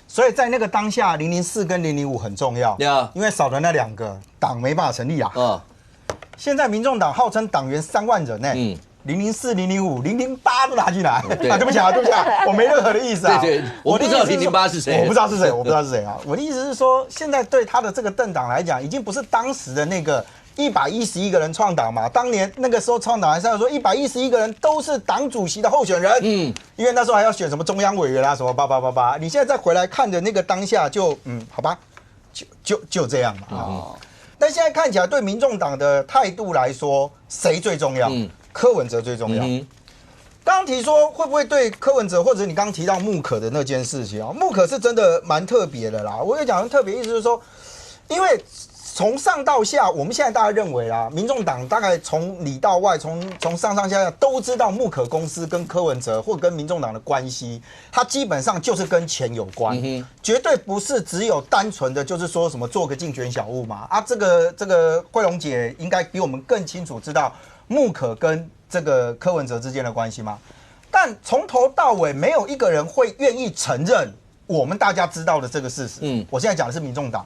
Speaker 8: 所以在那个当下，004跟005很重要，因为少了那2个，党没办法成立啊。现在民众党号称党员3万人呢。004、005、008都拿进来对不起啊，我没任何的意思啊。
Speaker 1: 对，我不知道008是谁，
Speaker 8: 我不知道是谁啊。我的意思是说，现在对他的这个政党来讲，已经不是当时的那个111个人创党嘛。当年那个时候创党还是要说111个人都是党主席的候选人，因为那时候还要选什么中央委员啊，什么888。你现在再回来看的那个当下就，好吧，就这样嘛但现在看起来，对民众党的态度来说，谁最重要？柯文哲最重要。刚刚提说会不会对柯文哲，或者你刚刚提到穆可的那件事情啊，穆可是真的蛮特别的啦。我有讲特别意思就是说，因为从上到下，我们现在大家认为啦，民众党大概从里到外，从上下都知道穆可公司跟柯文哲或跟民众党的关系，它基本上就是跟钱有关，绝对不是只有单纯的就是说什么做个竞选小物嘛。这个惠荣姐应该比我们更清楚知道穆可跟这个柯文哲之间的关系吗？但从头到尾没有一个人会愿意承认我们大家知道的这个事实。我现在讲的是民众党，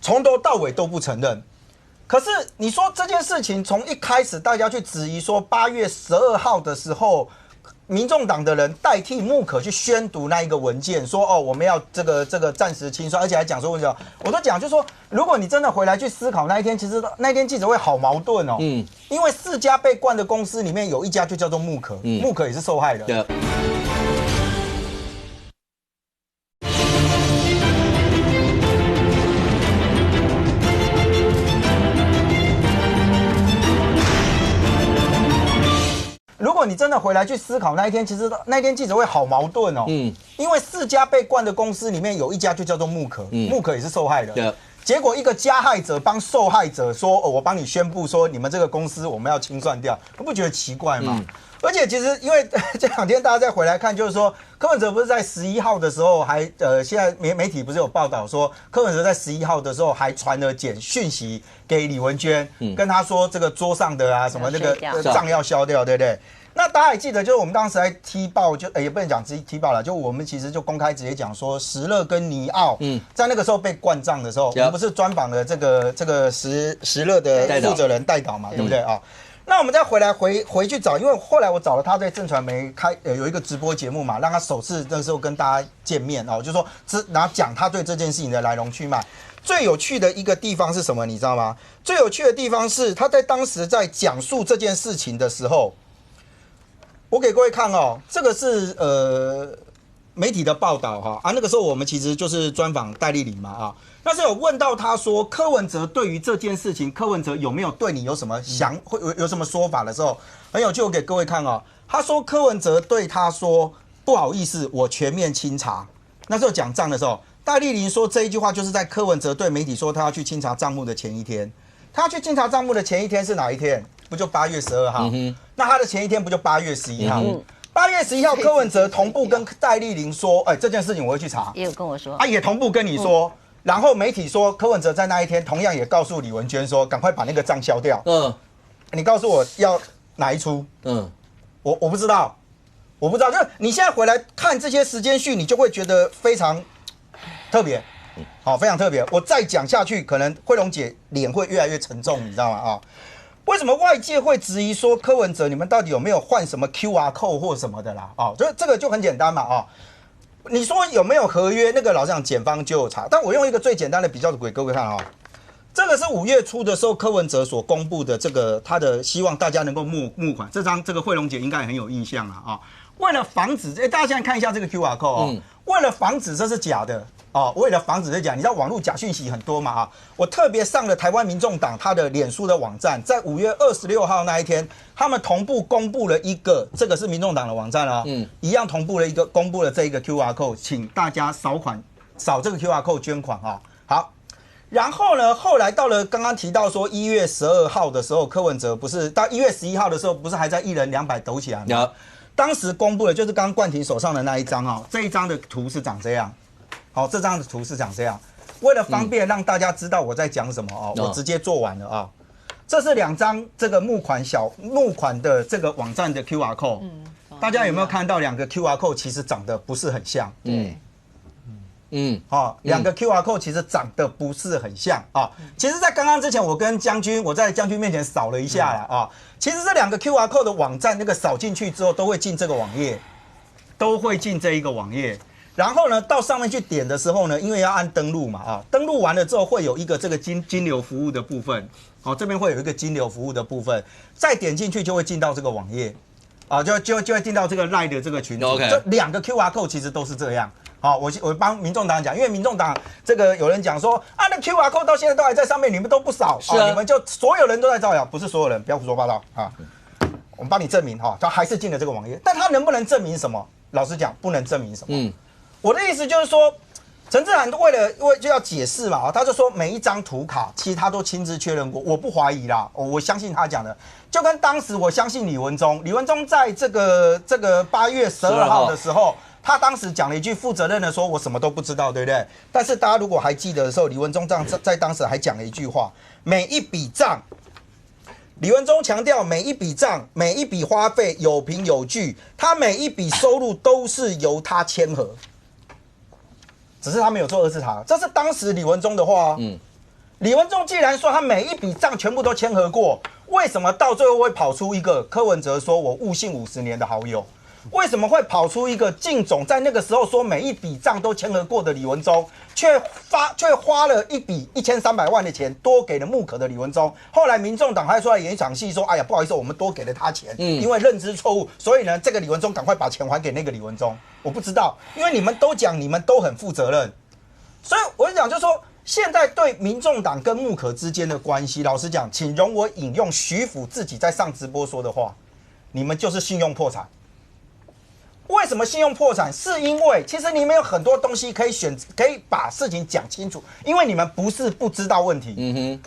Speaker 8: 从头到尾都不承认。可是你说这件事情从一开始大家去质疑说8月12号的时候，民众党的人代替穆可去宣读那一个文件，说我们要这个暂时清算，而且还讲说我都讲，就是说如果你真的回来去思考那一天，其实那一天记者会好矛盾哦，因为4家被灌的公司里面有1家就叫做穆可，穆可也是受害人。如果你真的回来去思考那一天，其实那一天记者会好矛盾哦，因为4家被灌的公司里面有1家就叫做穆可，穆可也是受害人。结果一个加害者帮受害者说，我帮你宣布说你们这个公司我们要清算掉，你不觉得奇怪吗？而且其实因为这2天大家再回来看，就是说柯文哲不是在11号的时候还现在媒体不是有报道说柯文哲在11号的时候还传了讯息给李文娟，跟他说这个桌上的什么那个账要消掉，对不对？那大家还记得，就是我们当时在踢爆，就也不能讲踢爆了，就我们其实就公开直接讲说，石乐跟尼奥，在那个时候被灌账的时候，我们不是专访了这个石乐的负责人代导嘛，对不对啊？那我们再回去找，因为后来我找了他在正传媒有一个直播节目嘛，让他首次那时候跟大家见面哦，就说然后讲他对这件事情的来龙去脉。最有趣的一个地方是什么？你知道吗？最有趣的地方是他在当时在讲述这件事情的时候，我给各位看哦，这个是媒体的报道哈啊，那个时候我们其实就是专访戴立领嘛啊。那是有问到他说，柯文哲对于这件事情，柯文哲有没有对你有什么会有什么说法的时候，很有趣，我给各位看哦。他说柯文哲对他说不好意思，我全面清查。那时候讲账的时候，戴立领说这一句话就是在柯文哲对媒体说他要去清查账目的前一天。他要去清查账目的前一天是哪一天？不就8月12号？那他的前一天不就8月11号？8月11号，柯文哲同步跟戴立领说，这件事情我会去查。
Speaker 3: 也有跟我说，
Speaker 8: 也同步跟你说。然后媒体说，柯文哲在那一天同样也告诉李文娟说，赶快把那个账消掉。你告诉我要哪一出？我不知道，就是你现在回来看这些时间序，你就会觉得非常特别，好，非常特别。我再讲下去，可能慧龙姐脸会越来越沉重，你知道吗？啊，为什么外界会质疑说柯文哲你们到底有没有换什么 QR code 或什么的啦？这个就很简单嘛，你说有没有合约？那个老实讲，检方就有查。但我用一个最简单的比较给各位看这个是5月初的时候柯文哲所公布的这个他的希望大家能够募款。这个慧龙姐应该很有印象啊。为了防止，大家现在看一下这个 QR code 为了防止这是假的为了防止这假，你知道网络假讯息很多嘛我特别上了台湾民众党他的脸书的网站，在5月26号那一天，他们同步公布了一个，这个是民众党的网站一样同步了公布了这一个 QR code， 请大家扫这个 QR code 捐款好，然后呢，后来到了刚刚提到说1月12号的时候，柯文哲不是到1月11号的时候，不是还在1人200抖起来吗？当时公布的就是刚刚冠廷手上的那一张这一张的图是长这样。这张的图是长这样。为了方便让大家知道我在讲什么我直接做完了这是2张这个募款的这个网站的 QR code，大家有没有看到2个 QR code 其实长得不是很像？两个 QR code 其实长得不是很像其实，在刚刚之前，我跟将军，我在将军面前扫了一下了其实这2个 QR code 的网站，那个扫进去之后，都会进这个网页，都会进这一个网页。然后呢，到上面去点的时候呢，因为要按登录嘛登录完了之后会有一个这个金流服务的部分，这边会有一个金流服务的部分，再点进去就会进到这个网页就会进到这个 LINE 的这个群组。这2个 QR code 其实都是这样。我帮民众党讲，因为民众党这个有人讲说那 QR code 到现在都还在上面，你们都不扫你们就所有人都在造谣，不是所有人，不要胡说八道我们帮你证明他还是进了这个网页，但他能不能证明什么？老实讲，不能证明什么。我的意思就是说，陈志涵为就要解释嘛他就说每一张图卡其实他都亲自确认过，我不怀疑啦，我相信他讲的，就跟当时我相信李文忠在这个8月12号的时候。他当时讲了一句负责任的说：“我什么都不知道，对不对？”但是大家如果还记得的时候，李文忠在当时还讲了一句话：每一笔账，李文忠强调每一笔账、每一笔花费有凭有据，他每一笔收入都是由他签核，只是他没有做2次查。这是当时李文忠的话李文忠既然说他每一笔账全部都签核过，为什么到最后会跑出一个柯文哲说我误信50年的好友？为什么会跑出一个靳总在那个时候说每一笔账都签核过的李文忠，却花了一笔1300万的钱多给了木可的李文忠？后来民众党还出来演一场戏说：“哎呀，不好意思，我们多给了他钱，因为认知错误，所以呢，这个李文忠赶快把钱还给那个李文忠。”我不知道，因为你们都讲你们都很负责任，所以我就讲，就是说现在对民众党跟木可之间的关系，老实讲，请容我引用徐府自己在上直播说的话：“你们就是信用破产。”为什么信用破产？是因为其实你们有很多东西可以把事情讲清楚，因为你们不是不知道问题。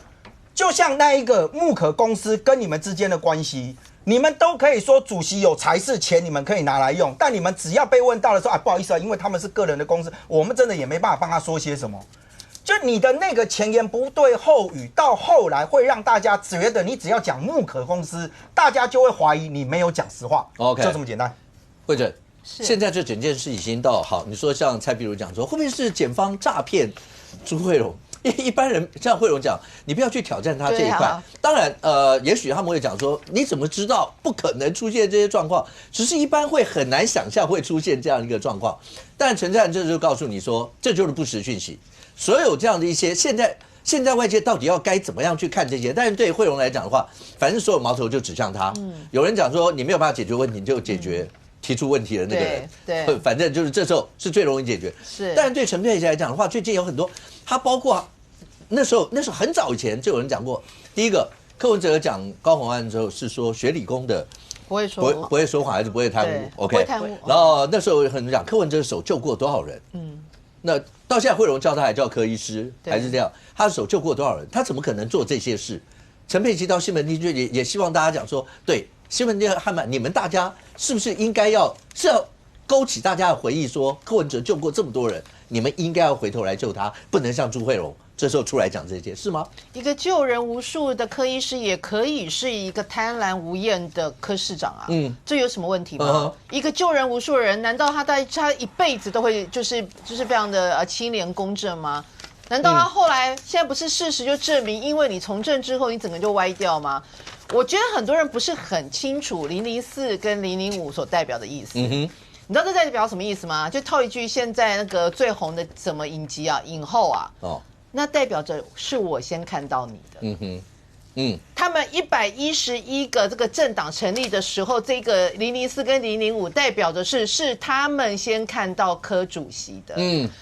Speaker 8: 就像那一个木可公司跟你们之间的关系，你们都可以说主席有财是钱，你们可以拿来用，但你们只要被问到的时候，不好意思因为他们是个人的公司，我们真的也没办法帮他说些什么。就你的那个前言不对后语，到后来会让大家觉得你只要讲木可公司，大家就会怀疑你没有讲实话。
Speaker 1: OK，
Speaker 8: 就这么简单。
Speaker 1: 慧珍。现在这整件事已经到好，你说像蔡壁如讲说，会不会是检方诈骗朱慧荣？一般人像慧荣讲，你不要去挑战他这一块。当然，也许他们会讲说，你怎么知道不可能出现这些状况？只是一般会很难想象会出现这样一个状况。但陈湛这就告诉你说，这就是不实讯息。所有这样的一些现在外界到底要该怎么样去看这些？但是对慧荣来讲的话，反正所有矛头就指向他。有人讲说，你没有办法解决问题，你就解决提出问题的那个人。
Speaker 7: 对，
Speaker 1: 反正就是这时候是最容易解决。
Speaker 7: 是，
Speaker 1: 但是对陈佩琪来讲的话，最近有很多，他包括那时候很早以前就有人讲过，第一个柯文哲讲高虹案的时候是说学理工的
Speaker 7: 不会说谎
Speaker 1: 还是不会贪污
Speaker 7: ，OK， 不会贪污。
Speaker 1: 然后那时候有很多人讲柯文哲的手救过多少人？那到现在慧荣叫他还叫柯医师，还是这样，他的手救过多少人？他怎么可能做这些事？陈佩琪到西门町去也希望大家讲说，对西门町汉满，你们大家是不是应该要勾起大家的回忆说，柯文哲救过这么多人，你们应该要回头来救他，不能像朱慧荣这时候出来讲这些，是吗？
Speaker 7: 一个救人无数的柯医师，也可以是一个贪婪无厌的柯市长啊。这有什么问题吗？一个救人无数的人，难道他一辈子都会就是非常的清廉公正吗？难道他后来现在不是事实就证明，因为你从政之后，你整个就歪掉吗？我觉得很多人不是很清楚004跟005所代表的意思。你知道这代表什么意思吗？就套一句现在那个最红的什么影集啊、影后啊，那代表着是我先看到你的。他们111个这个政党成立的时候，这个004跟005代表的是他们先看到柯主席的，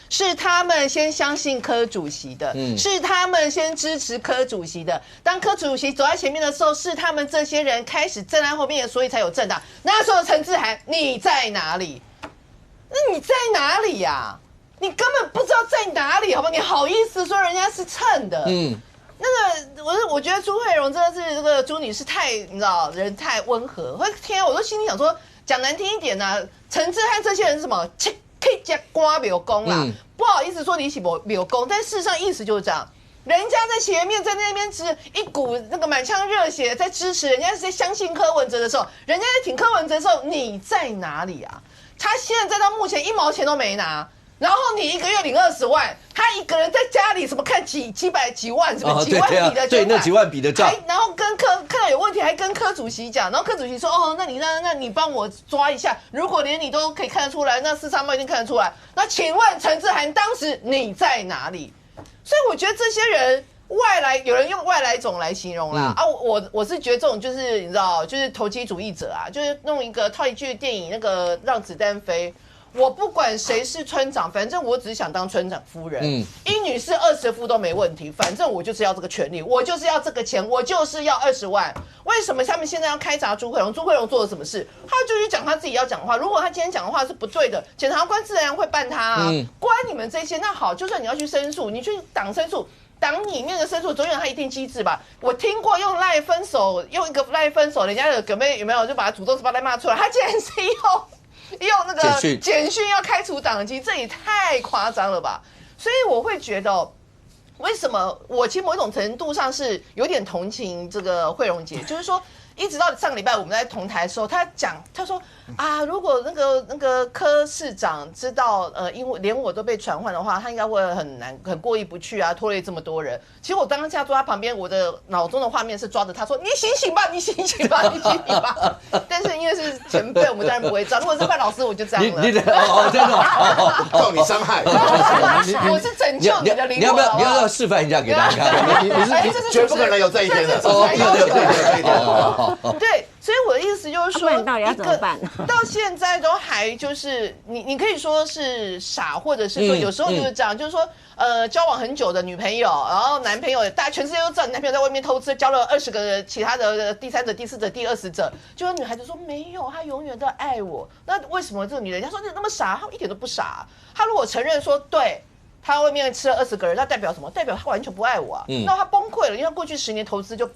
Speaker 7: 是他们先相信柯主席的，是他们先支持柯主席的。当柯主席走在前面的时候，是他们这些人开始站在后面，所以才有政党。那时候陈志涵你在哪里？那你在哪里呀？你根本不知道在哪里，好不好？你好意思说人家是蹭的？那个我觉得朱慧荣真的是这个朱女士太，你知道人太温和。天啊，我都心里想说，讲难听一点呢，陈志汉这些人是什么可以加瓜没有功啦，不好意思说你是没有功，但事实上意思就是这样。人家在前面在那边一股那个满腔热血在支持，人家是在相信柯文哲的时候，人家在挺柯文哲的时候，你在哪里啊？他现在到目前1毛钱都没拿。然后你一个月领20万，他一个人在家里什么看几百几万什么几万笔的，
Speaker 1: 对那几万笔的账，
Speaker 7: 然后跟看到有问题还跟柯主席讲，然后柯主席说那你帮我抓一下，如果连你都可以看得出来，那4、3万一定看得出来。那请问陈志涵当时你在哪里？所以我觉得这些人外来，有人用外来种来形容啦，我是觉得这种就是你知道，就是投机主义者啊，就是弄一个套一句电影那个让子弹飞。我不管谁是村长，反正我只想当村长夫人。殷女士20夫都没问题，反正我就是要这个权利，我就是要这个钱，我就是要20万。为什么他们现在要开闸朱慧荣？朱慧荣做了什么事？他就去讲他自己要讲的话。如果他今天讲的话是不对的，检察官自然会办他啊。关你们这些，那好，就算你要去申诉，你去党申诉。党里面的申诉总有他一定机制吧？我听过用赖分手，用一个赖分手，人家有没有就把他主动把他骂出来，他竟然是用那个简讯要开除党籍，这也太夸张了吧！所以我会觉得，为什么我其实某一种程度上是有点同情这个慧荣姐，就是说，一直到上个礼拜我们在同台的时候，他说啊，如果那个柯市长知道因为连我都被传唤的话，他应该会很过意不去啊，拖累这么多人。其实我当下坐他旁边，我的脑中的画面是抓着他说：“你醒醒吧，你醒醒吧，你醒醒吧。”但是因为是前辈，我们当然不会照。如果是范老师，我就这样了。
Speaker 1: 真的
Speaker 9: 受你伤害。
Speaker 7: 我是拯救你的灵魂。
Speaker 1: 你要不要示范一下给大家看？
Speaker 9: 你是绝不可能有这一天的。
Speaker 7: 对。所以我的意思就是说，
Speaker 3: 到底要怎么办？
Speaker 7: 到现在都还就是你可以说是傻，或者是说有时候就是这样，就是说交往很久的女朋友，然后男朋友，大家全世界都知道你男朋友在外面偷吃，交了20个其他的第3者、第4者、第20者，就有女孩子说没有，他永远都爱我。那为什么这个女人家说你那么傻？她一点都不傻。她如果承认说对。他外面吃了20个人，那代表什么？代表他完全不爱我啊！那他崩溃了，因为过去10年投资就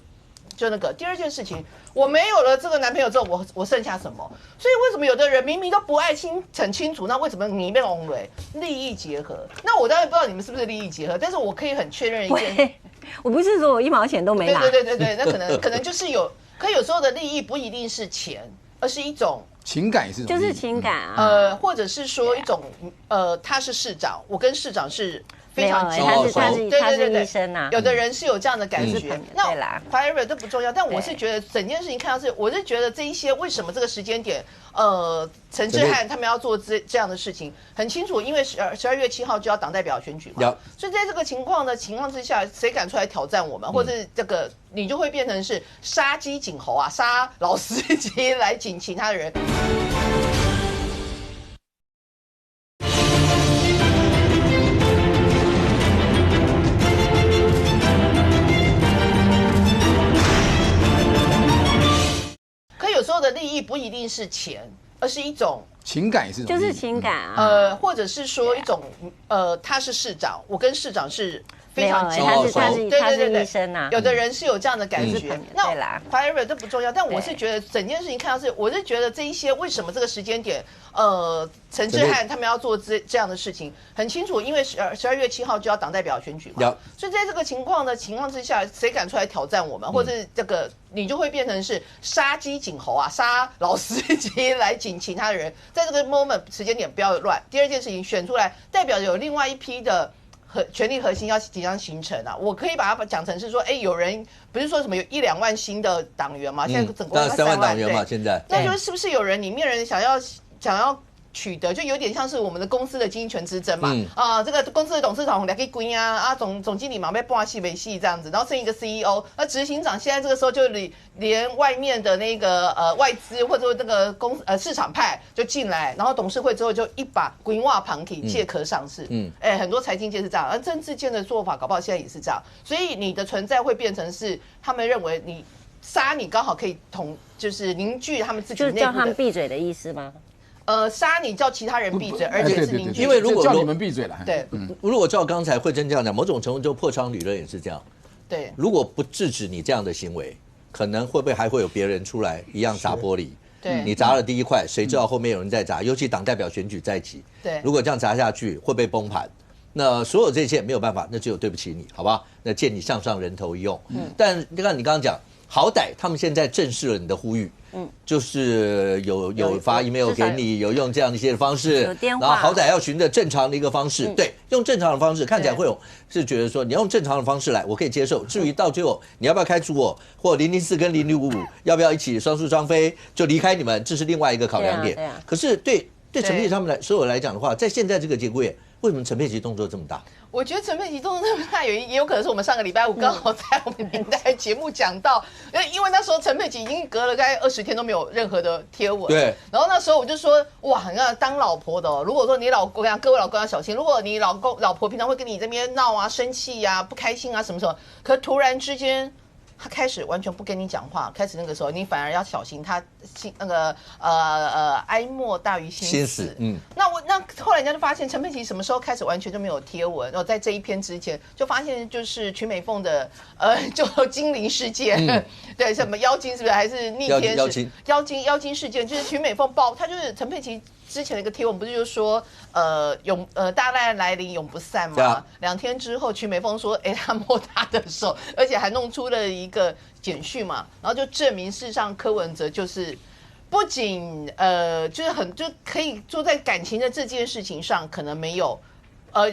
Speaker 7: 那个。第二件事情，我没有了这个男朋友之后，我剩下什么？所以为什么有的人明明都不爱很清楚，那为什么你被翁蕊利益结合？那我当然不知道你们是不是利益结合，但是我可以很确认一件，
Speaker 3: 我不是说我1毛钱都没拿。
Speaker 7: 对，那可能就是有，可有时候的利益不一定是钱，而是一种。
Speaker 2: 情感也是
Speaker 3: 就是情感啊，
Speaker 7: 或者是说一种他是市长，我跟市长是非常
Speaker 3: 没有他是医生啊，
Speaker 7: 有的人是有这样的感觉。
Speaker 3: 对啦
Speaker 7: ，whatever 都不重要，但我是觉得整件事情看到是，我是觉得这一些为什么这个时间点，陈志汉他们要做这样的事情很清楚，因为12月7号就要党代表选举嘛，所以在这个情况之下，谁敢出来挑战我们，或者这个你就会变成是杀鸡儆猴啊，杀老司机来请其他人。有时候的利益不一定是钱，而是一种
Speaker 2: 情感，也是一种
Speaker 3: 就是情感啊。
Speaker 7: 或者是说一种他是市长，我跟市长是非常
Speaker 3: 他是医生啊。
Speaker 7: 有的人是有这样的感觉。
Speaker 3: 对啦
Speaker 7: ，whatever 都不重要，但我是觉得整件事情看到是，我是觉得这一些为什么这个时间点，陈志汉他们要做这样的事情很清楚，因为12月7号就要党代表选举嘛，所以在这个情况之下，谁敢出来挑战我们，或者这个你就会变成是杀鸡儆猴啊，杀老司机来请其他人，在这个 moment 时间点不要乱。第二件事情选出来，代表有另外一批的权力核心要即将形成啊，我可以把它讲成是说，有人不是说什么有1-2万新的党员嘛，现在整个
Speaker 1: 3万党员嘛，现在
Speaker 7: 那就是不是有人里面人想要取得，就有点像是我们的公司的经营权之争嘛。这个公司的董事长两个归啊，总经理嘛被半戏没戏这样子，然后剩一个 CEO， 那执行长现在这个时候就连外面的那个外资或者那个市场派就进来，然后董事会之后就一把规划旁体借壳上市。很多财经界是这样，而政治界的做法搞不好现在也是这样，所以你的存在会变成是他们认为你杀你刚好可以就是凝聚他们自己内部的，
Speaker 3: 就是叫他们闭嘴的意思吗？
Speaker 7: 杀你叫其他人闭嘴，而且是凝聚。
Speaker 1: 因为如果
Speaker 2: 叫你们闭嘴了，
Speaker 7: 对，
Speaker 1: 如果照刚才慧珍这样讲，某种程度就破窗理论也是这样。
Speaker 7: 对，
Speaker 1: 如果不制止你这样的行为，可能会不会还会有别人出来一样砸玻璃？
Speaker 7: 对，
Speaker 1: 你砸了第一块，谁知道后面有人在砸？尤其党代表选举在即，
Speaker 7: 对，
Speaker 1: 如果这样砸下去会被崩盘。那所有这些没有办法，那只有对不起你，好吧？那见你向上，人头一用。但你刚刚讲，好歹他们现在正视了你的呼吁。就是有发 email 给你，有用这样一些方式，然后好歹要循着正常的一个方式，对，用正常的方式，看起来会有是觉得说你用正常的方式来，我可以接受。至于到最后你要不要开除我，或004跟0055要不要一起双宿双飞就离开你们，这是另外一个考量点。可是对陈佩琪他们所有来讲的话，在现在这个节骨眼，为什么陈佩琪动作这么大？
Speaker 7: 我觉得陈佩琪动作那么大，也有可能是我们上个礼拜五刚好在我们年代节目讲到，因为那时候陈佩琪已经隔了大概20天都没有任何的贴文，
Speaker 1: 对。然
Speaker 7: 后那时候我就说，哇，你看当老婆的哦，如果说你各位老公要小心，如果你老婆平常会跟你这边闹啊、生气啊、不开心啊什么什么，可突然之间。他开始完全不跟你讲话，开始那个时候你反而要小心他哀莫大于心死。那后来人家就发现陈佩琪什么时候开始完全就没有贴文，然后在这一篇之前就发现就是曲美凤的就精灵事件，对，什么妖精是不是还是逆天使妖精事件，就是曲美凤他就是陈佩琪。之前的一个贴文不是就说大难来临永不散吗？2天之后，曲美凤说，他摸他的手，而且还弄出了一个简讯嘛，然后就证明事实上柯文哲就是不仅就可以做在感情的这件事情上可能没有。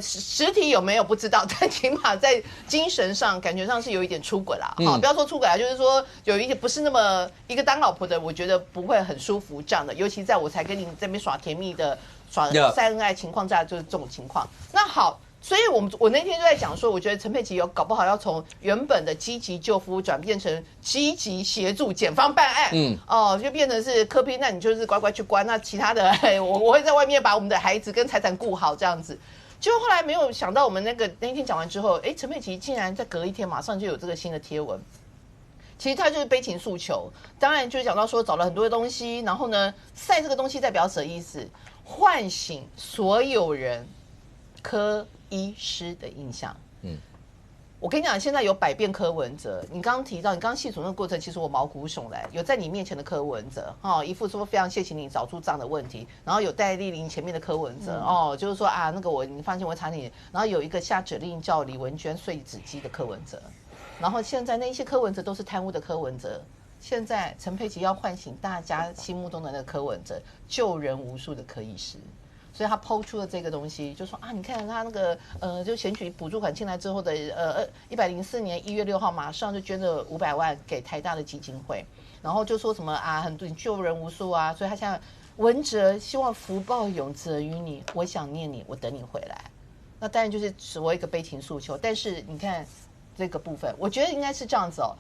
Speaker 7: 实体有没有不知道，但起码在精神上、感觉上是有一点出轨啦。不要说出轨啦，就是说有一点不是那么一个当老婆的，我觉得不会很舒服这样的。尤其在我才跟你这边耍甜蜜的、耍晒恩爱情况下，就是这种情况。那好，所以我那天就在讲说，我觉得陈佩琪搞不好要从原本的积极救夫转变成积极协助检方办案。就变成是柯 P， 那你就是乖乖去关，那其他的我会在外面把我们的孩子跟财产顾好这样子。结果后来没有想到，我们那天讲完之后，陈佩琪竟然在隔一天马上就有这个新的贴文。其实他就是悲情诉求，当然就是讲到说找了很多的东西，然后呢晒这个东西代表什么意思？唤醒所有人柯医师的印象。我跟你讲，现在有百变柯文哲。你刚刚提到，你刚刚细数那个过程，其实我毛骨悚然。有在你面前的柯文哲，一副说非常谢谢你找出这样的问题，然后有戴丽玲前面的柯文哲，就是说啊，那个你放心，我会查你。然后有一个下指令叫李文娟碎纸机的柯文哲，然后现在那些柯文哲都是贪污的柯文哲。现在陈佩琪要唤醒大家心目中的那个柯文哲，救人无数的柯医师。所以他抛出了这个东西，就说啊，你看他那个就选举补助款进来之后的104年1月6号马上就捐了500万给台大的基金会，然后就说什么啊，很多救人无数啊，所以他现在文哲希望福报永泽于你，我想念你，我等你回来。那当然就是所谓一个悲情诉求，但是你看这个部分，我觉得应该是这样子哦。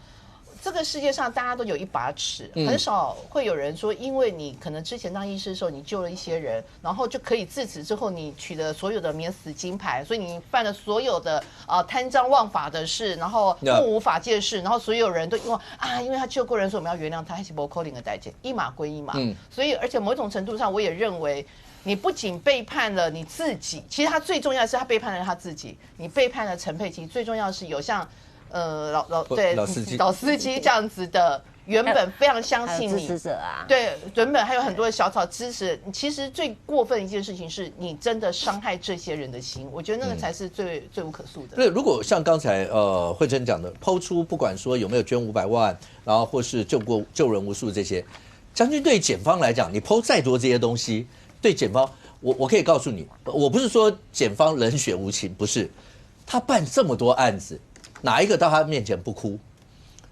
Speaker 7: 这个世界上大家都有一把尺，很少会有人说，因为你可能之前当医师的时候，你救了一些人，然后就可以自此之后你取得所有的免死金牌，所以你犯了所有的贪赃枉法的事，然后目无法纪的事，然后所有人都因为他救过人，所以我们要原谅他，还是不扣零的代价，一码归一码。所以而且某种程度上，我也认为。你不仅背叛了你自己，其实他最重要的是他背叛了他自己。你背叛了陈佩琪，最重要的是有像老司机这样子的，原本非常相信你
Speaker 3: 支持者啊，
Speaker 7: 对，原本还有很多的小草支持。其实最过分的一件事情是你真的伤害这些人的心，我觉得那个才是最无可诉的。
Speaker 1: 对，如果像刚才慧珍讲的，抛出不管说有没有捐500万，然后或是救人无数这些，将军对检方来讲，你抛再多这些东西。对检方，我可以告诉你，我不是说检方冷血无情，不是，他办这么多案子，哪一个到他面前不哭？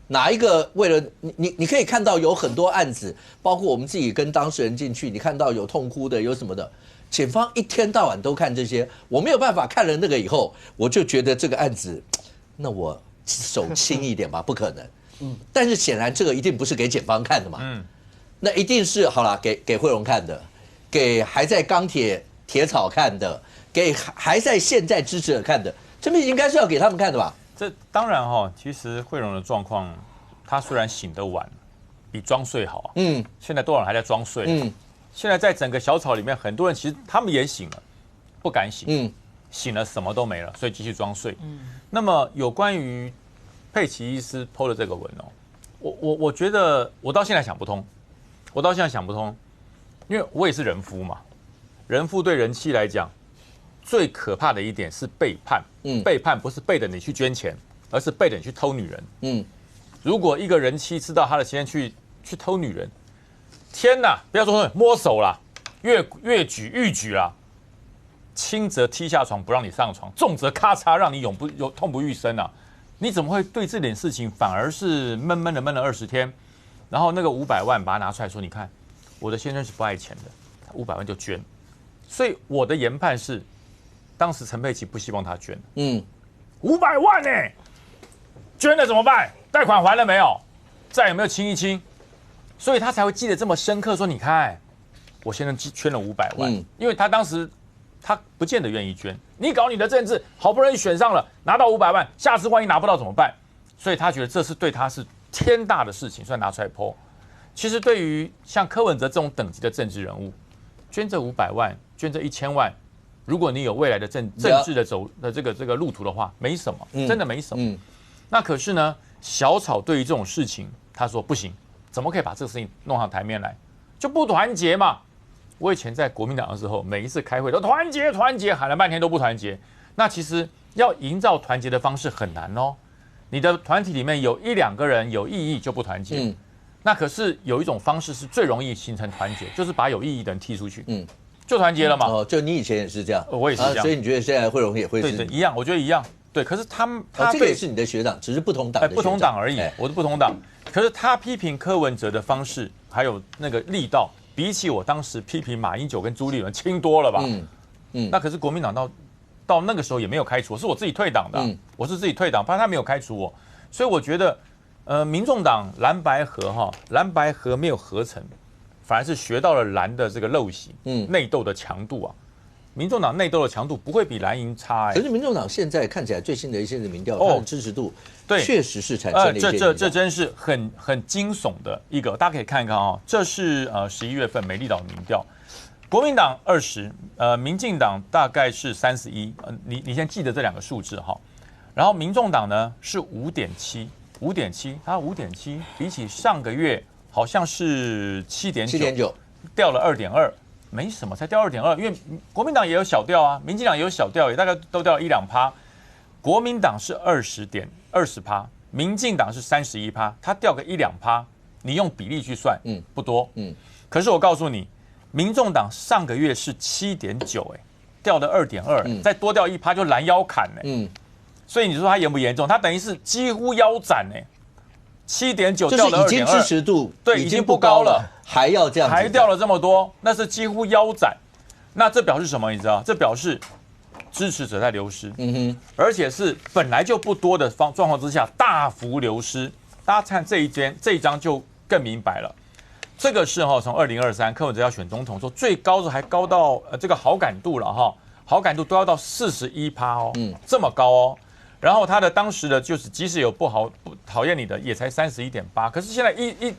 Speaker 1: 哪一个为了你可以看到有很多案子，包括我们自己跟当事人进去，你看到有痛哭的，有什么的，检方一天到晚都看这些，我没有办法看了那个以后，我就觉得这个案子，那我手轻一点吧，不可能。但是显然这个一定不是给检方看的嘛，那一定是好了给惠荣看的。给还在钢铁草看的，给还在现在支持者看的，这边应该是要给他们看的吧？
Speaker 10: 这当然哈，其实惠荣的状况，他虽然醒得晚，比装睡好啊。现在多少人还在装睡？现在在整个小草里面，很多人其实他们也醒了，不敢醒。醒了什么都没了，所以继续装睡。那么有关于佩奇医师 PO 的这个文哦，我觉得我到现在想不通，因为我也是人夫嘛，人夫对人妻来讲，最可怕的一点是背叛。背叛不是背着你去捐钱，而是背着你去偷女人。如果一个人妻知道他的先生去偷女人，天哪！不要说摸手啦，越举欲举啦，轻则踢下床不让你上床，重则咔嚓让你痛不欲生啊！你怎么会对这点事情反而是闷了20天，然后那个500万把它拿出来说，你看。我的先生是不爱钱的，500万就捐，所以我的研判是，当时陈佩琪不希望他捐，500万呢，捐了怎么办？贷款还了没有？债有没有清一清？所以他才会记得这么深刻，说你看，我先生捐了500万，因为他当时他不见得愿意捐，你搞你的政治，好不容易选上了，拿到500万，下次万一拿不到怎么办？所以他觉得这是对他是天大的事情，所以拿出来po。其实对于像柯文哲这种等级的政治人物，捐这500万，捐这1000万，如果你有未来的政治的这个路途的话，没什么，真的没什么。那可是呢，小草对于这种事情，他说不行，怎么可以把这个事情弄上台面来？就不团结嘛。我以前在国民党的时候，每一次开会都团结，喊了半天都不团结。那其实要营造团结的方式很难哦。你的团体里面有1、2个人有异议就不团结。那可是有一种方式是最容易形成团结，就是把有异议的人踢出去，就团结了嘛。
Speaker 1: 就你以前也是这样，
Speaker 10: 我也是这样，
Speaker 1: 所以你觉得现在惠荣也会是？
Speaker 10: 对，一样，我觉得一样。对，可是他
Speaker 1: 这个也是你的学长，只是不同党的学长，
Speaker 10: 不同党而已。我是不同党，可是他批评柯文哲的方式还有那个力道，比起我当时批评马英九跟朱立伦轻多了吧？那可是国民党到那个时候也没有开除我，是我自己退党的，我是自己退党，怕他没有开除我，所以我觉得。民众党蓝白合没有合成，反而是学到了蓝的这个陋习，内斗的强度啊。民众党内斗的强度不会比蓝营差。
Speaker 1: 可是民众党现在看起来最新的一些民调，它的支持度确实是产生了一些
Speaker 10: 这真是很惊悚的一个，大家可以看一看啊，这是11月份美丽岛民调，国民党20，民进党大概是31，你先记得这2个数字哈。然后民众党呢是5.7。它5.7，比起上个月好像是7.9，掉了2.2，没什么，才掉2.2，因为国民党也有小掉啊，民进党也有小掉，也大概都掉了1-2%。国民党是20%，民进党是31%，它掉个1-2%，你用比例去算，不多，可是我告诉你，民众党上个月是7.9，掉了2.2，再多掉1%就拦腰砍所以你说它严不严重？它等于是几乎腰斩7.9掉了2.2，
Speaker 1: 已经支持度
Speaker 10: 对已经不高了，
Speaker 1: 还要这样子，
Speaker 10: 还掉了这么多，那是几乎腰斩。那这表示什么？你知道？这表示支持者在流失，而且是本来就不多的状况之下大幅流失。大家看这一张就更明白了。这个是从2023柯文哲要选总统，说最高的还高到这个好感度了好感度都要到41%这么高哦。然后他的当时的就是即使有不讨厌你的也才31.8%，可是现在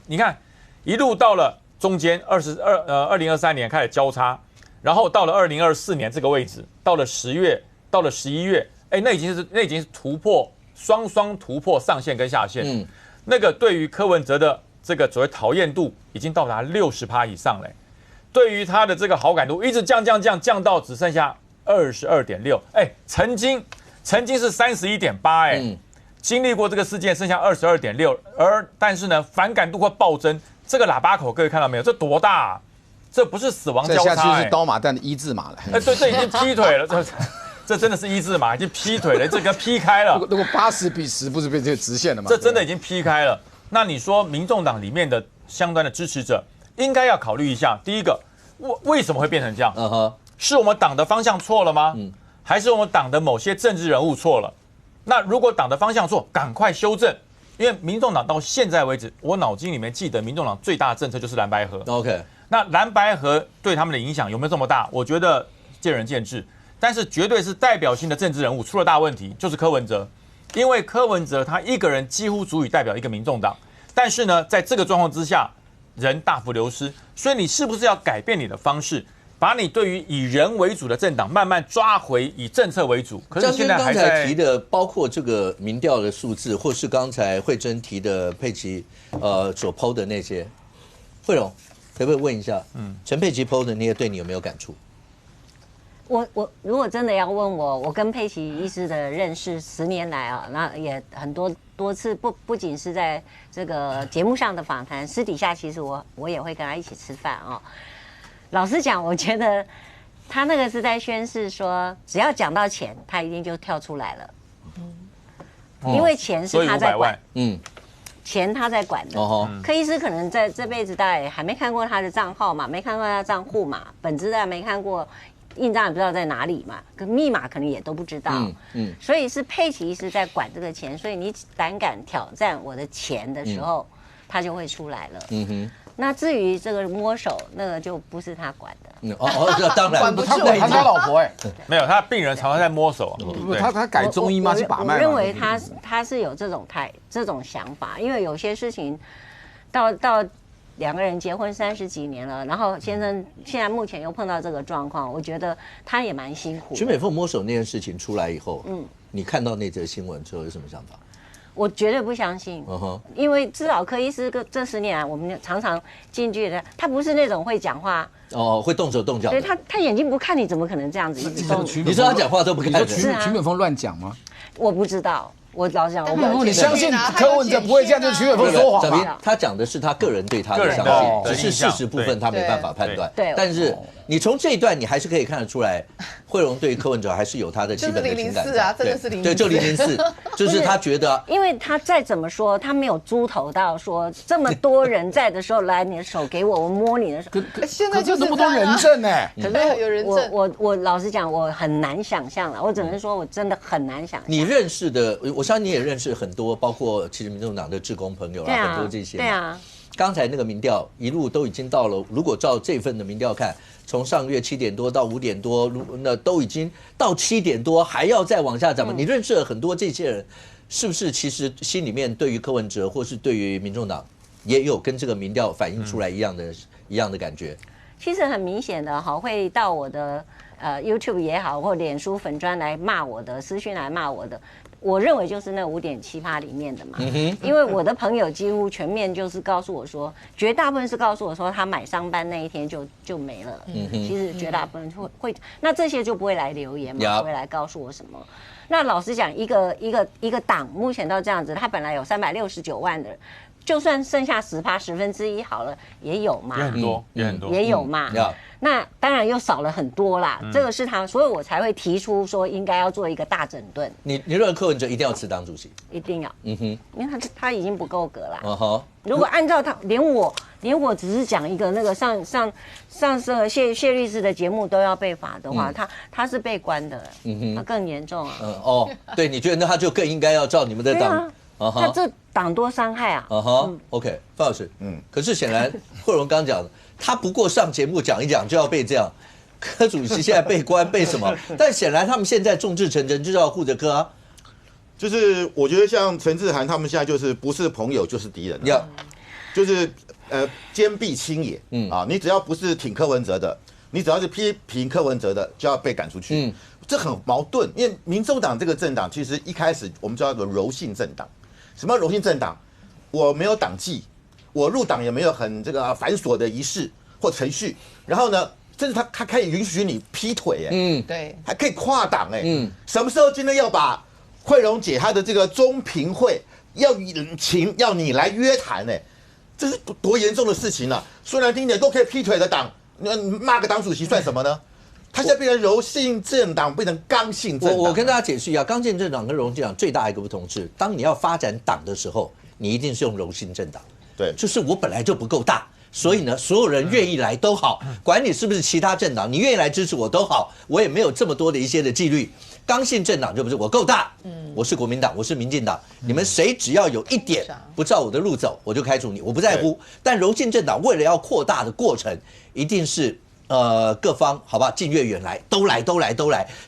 Speaker 10: 你看一路到了中间2023年开始交叉，然后到了2024年这个位置，到了10月，到了11月，那已经是突破双突破上限跟下限，那个对于柯文哲的这个所谓讨厌度已经到达60%以上嘞，对于他的这个好感度一直降到只剩下22.6%，曾经是31.8%，经历过这个事件剩下22.6%，但是呢反感度会暴增，这个喇叭口各位看到没有？这多大啊？这不是死亡交叉，
Speaker 2: 这下去是刀马旦的一字马了。
Speaker 10: 对，这已经劈腿了，这真的是一字马，已经劈腿了，这个劈开了。
Speaker 2: 如果80比10，不是变成直线了吗？
Speaker 10: 这真的已经劈开了。那你说民众党里面的相关的支持者应该要考虑一下，第一个，为什么会变成这样？是我们党的方向错了吗？还是我们党的某些政治人物错了？那如果党的方向错，赶快修正。因为民众党到现在为止，我脑筋里面记得民众党最大的政策就是蓝白合。
Speaker 1: OK，
Speaker 10: 那蓝白合对他们的影响有没有这么大？我觉得见仁见智。但是绝对是代表性的政治人物出了大问题，就是柯文哲。因为柯文哲他一个人几乎足以代表一个民众党，但是呢，在这个状况之下，人大幅流失，所以你是不是要改变你的方式？把你对于以人为主的政党慢慢抓回以政策为主，可是现在还在
Speaker 1: 刚才提的，包括这个民调的数字，或是刚才慧珍提的佩琪所抛的那些，慧蓉可不可以问一下，陈佩琪抛的那些对你有没有感触？
Speaker 3: 我如果真的要问我跟佩琪医师的认识10年来那也很多次不仅是在这个节目上的访谈，私底下其实我也会跟他一起吃饭老实讲，我觉得他那个是在宣示说，只要讲到钱，他一定就跳出来了。因为钱是他在管，钱他在管的。柯医师可能在这辈子大概还没看过他的账号嘛，没看过他的账户嘛，本质大概没看过，印章也不知道在哪里嘛，可密码可能也都不知道。所以是佩奇医师在管这个钱，所以你胆敢挑战我的钱的时候，他就会出来了。那至于这个摸手，那个就不是他管的。
Speaker 1: 这当然
Speaker 2: 不是他管他老婆
Speaker 10: 没有，他病人常常在摸手。
Speaker 2: 他改中医吗？去把脉？
Speaker 3: 我认为他是有这种想法，因为有些事情到2个人结婚30几年了，然后先生现在目前又碰到这个状况，我觉得他也蛮辛苦的。
Speaker 1: 徐美凤摸手那件事情出来以后，你看到那则新闻之后有什么想法？
Speaker 3: 我绝对不相信，因为至少柯医师这10年来，我们常常近距离的，他不是那种会讲话
Speaker 1: 会动手动脚的。
Speaker 3: 对他眼睛不看你，怎么可能这样子一直动？
Speaker 1: 你说他讲话都不看人？
Speaker 2: 徐美凤乱讲吗？
Speaker 3: 我不知道。我老实讲，
Speaker 2: 你相信柯文哲不会这样，就徐美凤说谎吗？
Speaker 1: 他讲的是他个人对他的相信，只是事实部分他没办法判断。
Speaker 3: 对，
Speaker 1: 但是你从这一段，你还是可以看得出来，慧蓉对于柯文哲还是有他的基本的情感。
Speaker 5: 004啊，真的是004。
Speaker 1: 对，就004，就是他觉得，
Speaker 3: 因为他再怎么说，他没有猪头到说这么多人在的时候，来你的手给我，我摸你的手。
Speaker 7: 现在就是
Speaker 2: 这么多人证呢。
Speaker 3: 可是有人证，我老实讲，我很难想象了。我只能说我真的很难想象。
Speaker 1: 你认识的，我相信你也认识很多，包括其实民众党的志工朋友啦，很多这些。
Speaker 3: 对啊。
Speaker 1: 刚才那个民调一路都已经到了，如果照这份的民调看，从上个月7点多到5点多，那都已经到7点多，还要再往下涨吗？你认识了很多这些人，是不是其实心里面对于柯文哲或是对于民众党也有跟这个民调反映出来一样的感觉？
Speaker 3: 其实很明显的会到我的YouTube 也好，或脸书粉专来骂我的，私讯来骂我的。我认为就是那5.7%里面的嘛，因为我的朋友几乎全面就是告诉我说，绝大部分是告诉我说他买商班那一天就没了。其实绝大部分会，那这些就不会来留言嘛，不会来告诉我什么。那老实讲，一个党目前到这样子，他本来有369万的人，就算剩下10%、1/10好了，也有嘛，
Speaker 10: 也很多，也很多，
Speaker 3: 也有嘛。那当然又少了很多啦，这个是他，所以我才会提出说应该要做一个大整顿。
Speaker 1: 你认为柯文哲一定要辞党主席？
Speaker 3: 一定要，因为他已经不够格啦。如果按照他，连我只是讲一个那个上谢律师的节目都要被罚的话，他是被关的，他更严重啊。
Speaker 1: 对，你觉得那他就更应该要照你们的党？
Speaker 3: 他这党多伤害啊。
Speaker 1: OK， 范老师，可是显然慧荣刚讲的。他不过上节目讲一讲就要被这样，柯主席现在被关被什么？但显然他们现在众志成城，就是要护着柯啊。
Speaker 9: 就是我觉得像陈志涵他们现在就是不是朋友就是敌人，就是坚壁清野。你只要不是挺柯文哲的，你只要是批评柯文哲的，就要被赶出去。这很矛盾，因为民众党这个政党其实一开始我们叫做柔性政党。什么柔性政党？我没有党纪。我入党也没有很这个繁琐的仪式或程序，然后呢，甚至他可以允许你劈腿，
Speaker 7: 对，
Speaker 9: 还可以跨党，什么时候今天要把慧荣姐她的这个中评会要你来约谈，这是多严重的事情啊！说难听点，都可以劈腿的党，骂个党主席算什么呢？他现在变成柔性政党，变成刚性政党。
Speaker 1: 我跟大家解释一下，刚性政党跟柔性政党最大一个不同是，当你要发展党的时候，你一定是用柔性政党。
Speaker 9: 对，
Speaker 1: 就是我本来就不够大，所以呢，所有人愿意来都好，管你是不是其他政党，你愿意来支持我都好，我也没有这么多的一些的纪律。刚性政党就不是我够大，我是国民党，我是民进党，你们谁只要有一点不照我的路走，我就开除你，我不在乎。但柔性政党为了要扩大的过程，一定是。各方好吧，近越远来，都来。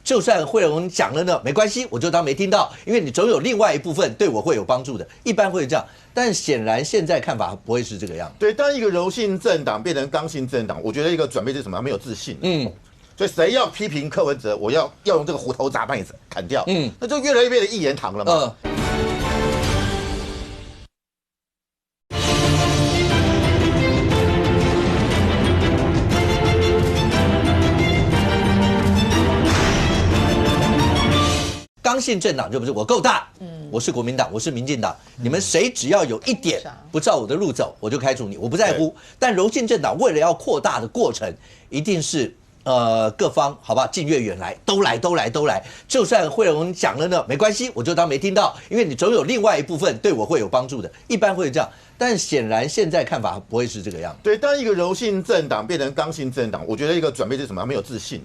Speaker 1: 就算慧荣讲了呢，没关系，我就当没听到，因为你总有另外一部分对我会有帮助的，一般会这样。但显然现在看法不会是这个样。
Speaker 9: 对，当一个柔性政党变成刚性政党，我觉得一个转变是什么？没有自信。所以谁要批评柯文哲，我要用这个虎头铡把你砍掉。那就越来越变得一言堂了嘛。
Speaker 1: 刚性政党就不是我够大，我是国民党，我是民进党，你们谁只要有一点不照我的路走，我就开除你，我不在乎。但柔性政党为了要扩大的过程，一定是各方好吧，近越远来，都来。就算慧荣讲了呢，没关系，我就当没听到，因为你总有另外一部分对我会有帮助的，一般会这样。但显然现在看法不会是这个样。
Speaker 9: 对，当一个柔性政党变成刚性政党，我觉得一个转变是什么？没有自信。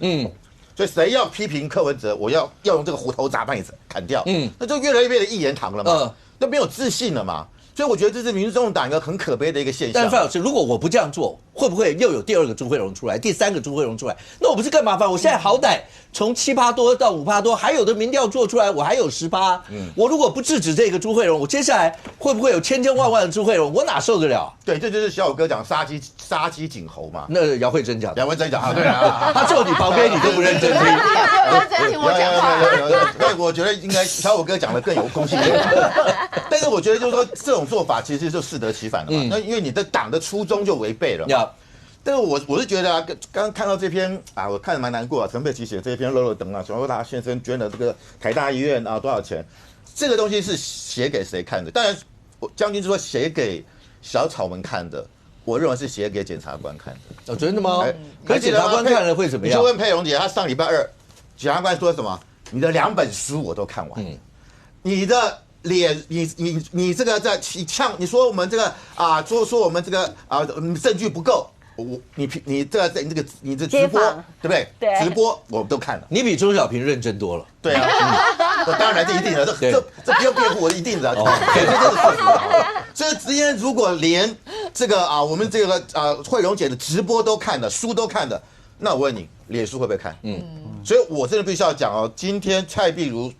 Speaker 9: 所以谁要批评柯文哲，我要用这个虎头铡把你砍掉。那就越来越变得一言堂了嘛。都没有自信了嘛。所以我觉得这是民众党一个很可悲的一个现象。
Speaker 1: 但是范老师，如果我不这样做，会不会又有第二个朱慧荣出来，第三个朱慧荣出来？那我不是更麻烦？我现在好歹从7%多到5%多，还有的民调做出来，我还有10%。我如果不制止这个朱慧荣，我接下来会不会有千万万的朱慧荣？我哪受得了？
Speaker 9: 对，这就是小友哥讲杀鸡儆猴嘛。
Speaker 1: 那姚慧珍讲，
Speaker 9: 姚慧珍讲啊，对啊，
Speaker 1: 他坐你旁边你都不认真听，
Speaker 7: 不认真听我讲话。
Speaker 9: 那我觉得应该小友哥讲的更有公信力。但是我觉得就是说这种做法其实就适得其反了嘛。那因为你的党的初衷就违背了嘛。但是我是觉得啊，刚刚看到这篇啊，我看得蛮难过啊。陈佩琪写这篇《乐乐等》啊，小欧他先生捐了这个台大医院啊多少钱？这个东西是写给谁看的？当然，将军说写给小草们看的，我认为是写给检察官看的。
Speaker 1: 哦，真的吗？可是检察官看了会怎么样？
Speaker 9: 你就问佩蓉姐，她上礼拜2，检察官说什么？你的2本书我都看完，你的脸，你这个在呛，你说我们这个啊，说我们这个啊证据不够。你这直播对不对？
Speaker 3: 对，
Speaker 9: 直播我都看了。
Speaker 1: 你比钟小平认真多了。
Speaker 9: 对啊，当然这一定的，这不用辩护，我一定的。对，这是事实。所以今天如果连这个啊，我们这个慧蓉姐的直播都看了，书都看了，那我问你，脸书会不会看？所以我真的必须要讲哦，今天蔡壁如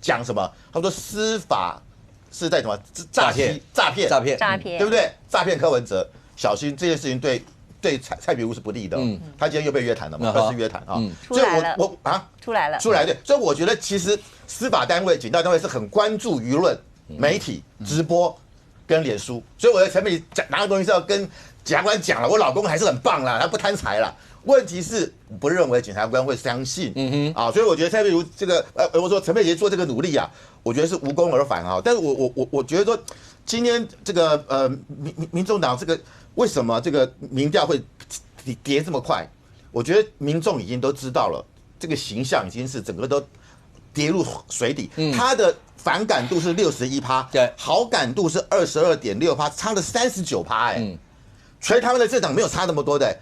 Speaker 9: 讲什么？他说司法是在什么诈骗，对不对？诈骗柯文哲，小心这件事情对蔡壁如是不利的。他今天又被约谈了嘛，2次约谈啊。
Speaker 3: 出来了，出来了，
Speaker 9: 对。所以我觉得其实司法单位、警察单位是很关注舆论、媒体、直播跟脸书。所以我在陈佩琪拿个东西是要跟检察官讲了，我老公还是很棒啦，他不贪财啦。问题是不认为检察官会相信。所以我觉得蔡壁如这个我说陈佩琪做这个努力啊，我觉得是无功而返啊。但是我觉得说，今天这个民众党这个为什么这个民调会跌这么快？我觉得民众已经都知道了，这个形象已经是整个都跌入水底。他的反感度是61%，
Speaker 1: 对，
Speaker 9: 好感度是22.6%，差了39%。哎，全台湾的政党没有差那么多的。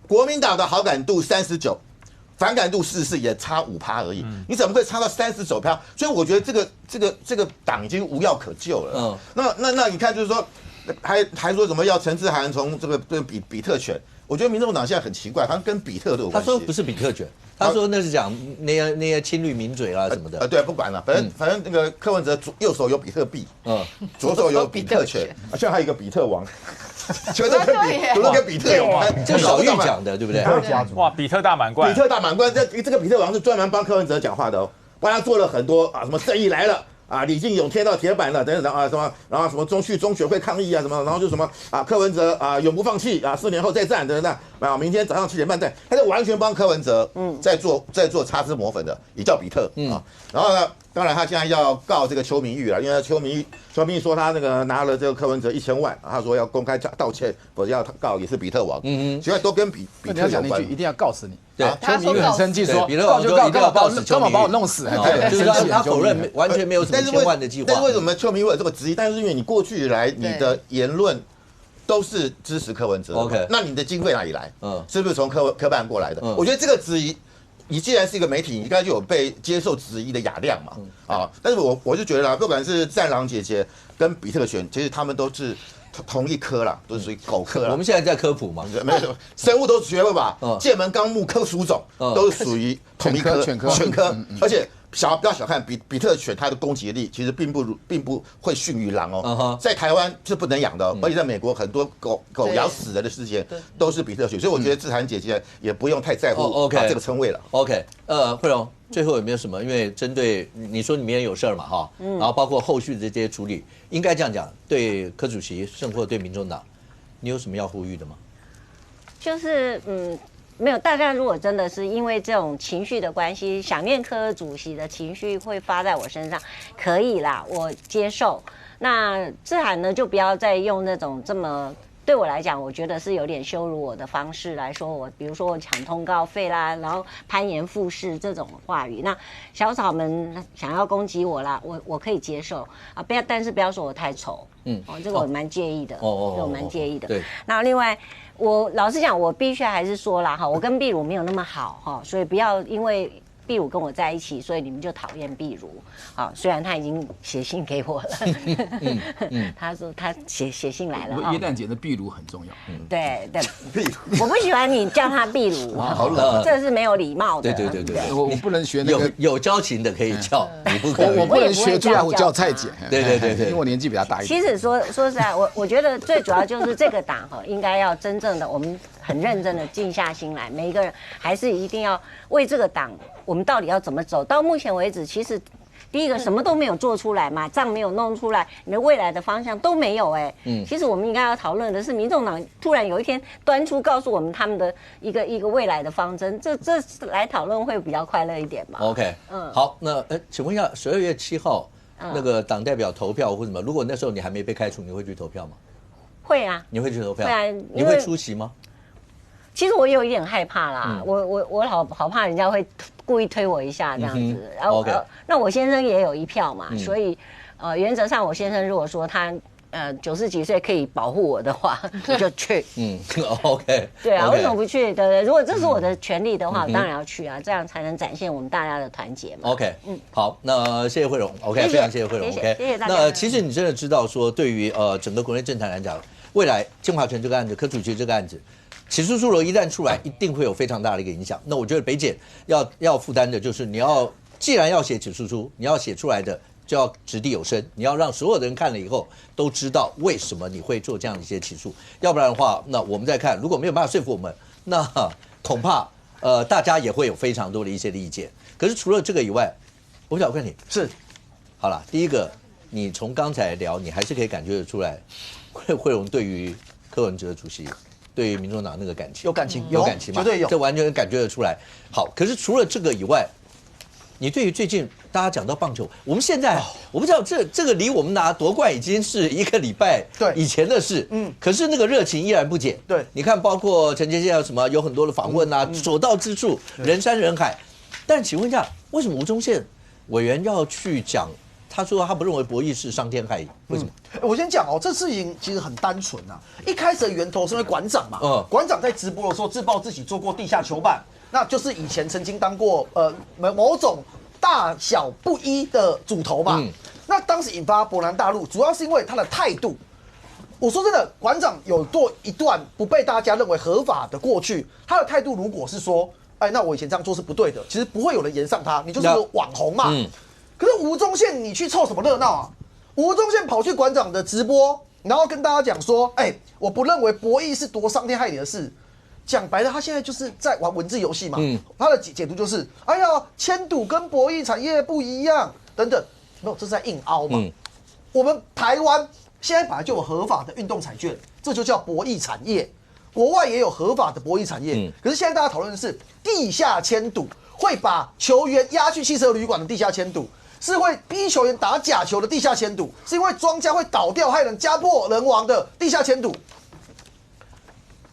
Speaker 9: 国民党的好感度39%，反感度44%，也差5%而已。你怎么会差到39%？所以我觉得这个党已经无药可救了。那你看，就是说，还说什么要陈志涵从这个比特权？我觉得民众党现在很奇怪，好像跟比特都有关系。
Speaker 1: 他说不是比特权，他说那是讲那些亲绿名嘴啊什么的。
Speaker 9: 对，不管了，反正那个柯文哲右手有比特币，左手有比特权，现在还有一个比特王。全都跟比特有关，
Speaker 1: 这小玉讲的，对不对？
Speaker 10: 哇，比特大满贯，
Speaker 9: 比特大满贯，这个比特王是专门帮柯文哲讲话的哦，帮他做了很多啊，什么正义来了啊，李进勇贴到铁板了，等等啊什么，然后什么中学会抗议啊什么，然后就什么啊柯文哲啊永不放弃啊，4年后再战等等啊，明天早上7点半战，他就完全帮柯文哲在做擦脂抹粉的，也叫比特啊，然后呢？当然，他现在要告这个邱明玉了，因为邱明玉说他那个拿了这个柯文哲1000万，他说要公开道歉，否则要告也是比特王。现在都跟比特有关。
Speaker 2: 一定要告死你。
Speaker 1: 对，
Speaker 2: 邱明玉很生气说，
Speaker 1: 比特王就一定要告死邱明玉，
Speaker 2: 把我弄死。
Speaker 1: 就是他否认完全没有什么1000万的计划。
Speaker 9: 但是为什么邱明玉有这个质疑？但是因为你过去以来你的言论都是支持柯文哲
Speaker 1: ，OK，
Speaker 9: 那你的经费哪里来？是不是从科办过来的？我觉得这个质疑。你既然是一个媒体，你应该就有被接受质疑的雅量嘛，但是我就觉得啦，不管是战狼姐姐跟比特犬，其实他们都是同一科啦，都是属于狗科啦。
Speaker 1: 我们现在在科普嘛，
Speaker 9: 没有生物都学了吧？剑门纲目科属种都是属于同一科，全科，而且。不要小看比特犬，它的攻击力其实并不会逊于狼哦。在台湾是不能养的，而且在美国很多狗咬死人的事件都是比特犬，所以我觉得志涵姐姐也不用太在乎这个称谓了。
Speaker 1: OK， 慧荣最后有没有什么？因为针对你说你明天有事儿嘛哈，然后包括后续的这些处理，应该这样讲，对柯主席甚或对民众党，你有什么要呼吁的吗？
Speaker 3: 就是没有，大家如果真的是因为这种情绪的关系，想念柯主席的情绪会发在我身上，可以啦，我接受。那志涵呢，就不要再用那种这么对我来讲，我觉得是有点羞辱我的方式来说我，比如说我抢通告费啦，然后攀岩附势这种话语。那小草们想要攻击我啦，我可以接受啊，不要，但是不要说我太丑，这个我蛮介意的，我蛮介意的。对，那另外。我老实讲，我必须还是说啦哈，我跟碧如没有那么好哈，所以不要因为碧如跟我在一起，所以你们就讨厌碧如啊。虽然他已经写信给我了，他说他写信来了。
Speaker 2: 耶诞节的碧如很重要。
Speaker 3: 对，我不喜欢你叫他碧如，好冷，这是没有礼貌的。
Speaker 1: 对，
Speaker 2: 我不能学那个
Speaker 1: 有交情的可以叫，你不可以。
Speaker 2: 我不能学朱亚虎叫蔡姐。
Speaker 1: 对，
Speaker 2: 因为我年纪比他大一点。
Speaker 3: 其实说实在，我觉得最主要就是这个党哈，应该要真正的我们很认真的静下心来，每一个人还是一定要为这个党，我们到底要怎么走？到目前为止，其实第一个什么都没有做出来嘛，账没有弄出来，你的未来的方向都没有其实我们应该要讨论的是，民众党突然有一天端出告诉我们他们的一个未来的方针，这来讨论会比较快乐一点嘛。
Speaker 1: OK， 好，那请问一下，12月7号那个党代表投票或什么，如果那时候你还没被开除，你会去投票吗？
Speaker 3: 会啊。
Speaker 1: 你会去投票？
Speaker 3: 会啊。
Speaker 1: 你会出席吗？
Speaker 3: 其实我有一点害怕啦，我好怕人家会故意推我一下这样子，然后那我先生也有一票嘛，所以原则上我先生如果说他90几岁可以保护我的话，我就去。
Speaker 1: OK。
Speaker 3: 对啊，为什么不去？对，如果这是我的权利的话，我当然要去啊，这样才能展现我们大家的团结嘛。
Speaker 1: OK，好，那谢谢慧荣 ，OK， 非常谢谢慧荣 ，OK，
Speaker 3: 谢谢大家。
Speaker 1: 那其实你真的知道说，对于整个国内政坛来讲，未来金华城这个案子、柯主席这个案子。起诉书一旦出来，一定会有非常大的一个影响。那我觉得北检要负担的就是，既然要写起诉书，你要写出来的就要掷地有声，你要让所有的人看了以后都知道为什么你会做这样的一些起诉。要不然的话，那我们再看，如果没有办法说服我们，那恐怕大家也会有非常多的一些的意见。可是除了这个以外，我想问你
Speaker 6: 是，
Speaker 1: 好了，第一个，你从刚才聊，你还是可以感觉得出来，慧荣对于柯文哲主席。对于民众党那个感情
Speaker 6: 有感情，
Speaker 1: 有感情吗？
Speaker 6: 绝对有，
Speaker 1: 这完全感觉得出来。好，可是除了这个以外，你对于最近大家讲到棒球，我们现在我不知道这个离我们拿夺冠已经是1个礼拜以前的事，可是那个热情依然不减。
Speaker 6: 对，
Speaker 1: 你看，包括陈杰宪有什么有很多的访问啊，所到之处人山人海。但请问一下，为什么吴宗宪委员要去讲？他说他不认为博弈是伤天害理，为什么？
Speaker 6: 我先讲哦，这事情其实很单纯啊。一开始的源头是因为馆长嘛，馆长在直播的时候自曝自己做过地下球板，那就是以前曾经当过某种大小不一的主头嘛。那当时引发勃然大怒，主要是因为他的态度。我说真的，馆长有做一段不被大家认为合法的过去，他的态度如果是说，哎，那我以前这样做是不对的，其实不会有人延上他，你就是个网红嘛。可是吴宗宪，你去凑什么热闹啊？吴宗宪跑去馆长的直播，然后跟大家讲说：“哎，我不认为博弈是多伤天害理的事。”讲白了，他现在就是在玩文字游戏嘛。他的解读就是：“哎呀，签赌跟博弈产业不一样，等等。”没有，这是在硬凹嘛。我们台湾现在本来就有合法的运动彩券，这就叫博弈产业。国外也有合法的博弈产业，可是现在大家讨论的是地下签赌，会把球员押去汽车旅馆的地下签赌。是会逼球员打假球的地下签赌，是因为庄家会倒掉害人家破人亡的地下签赌。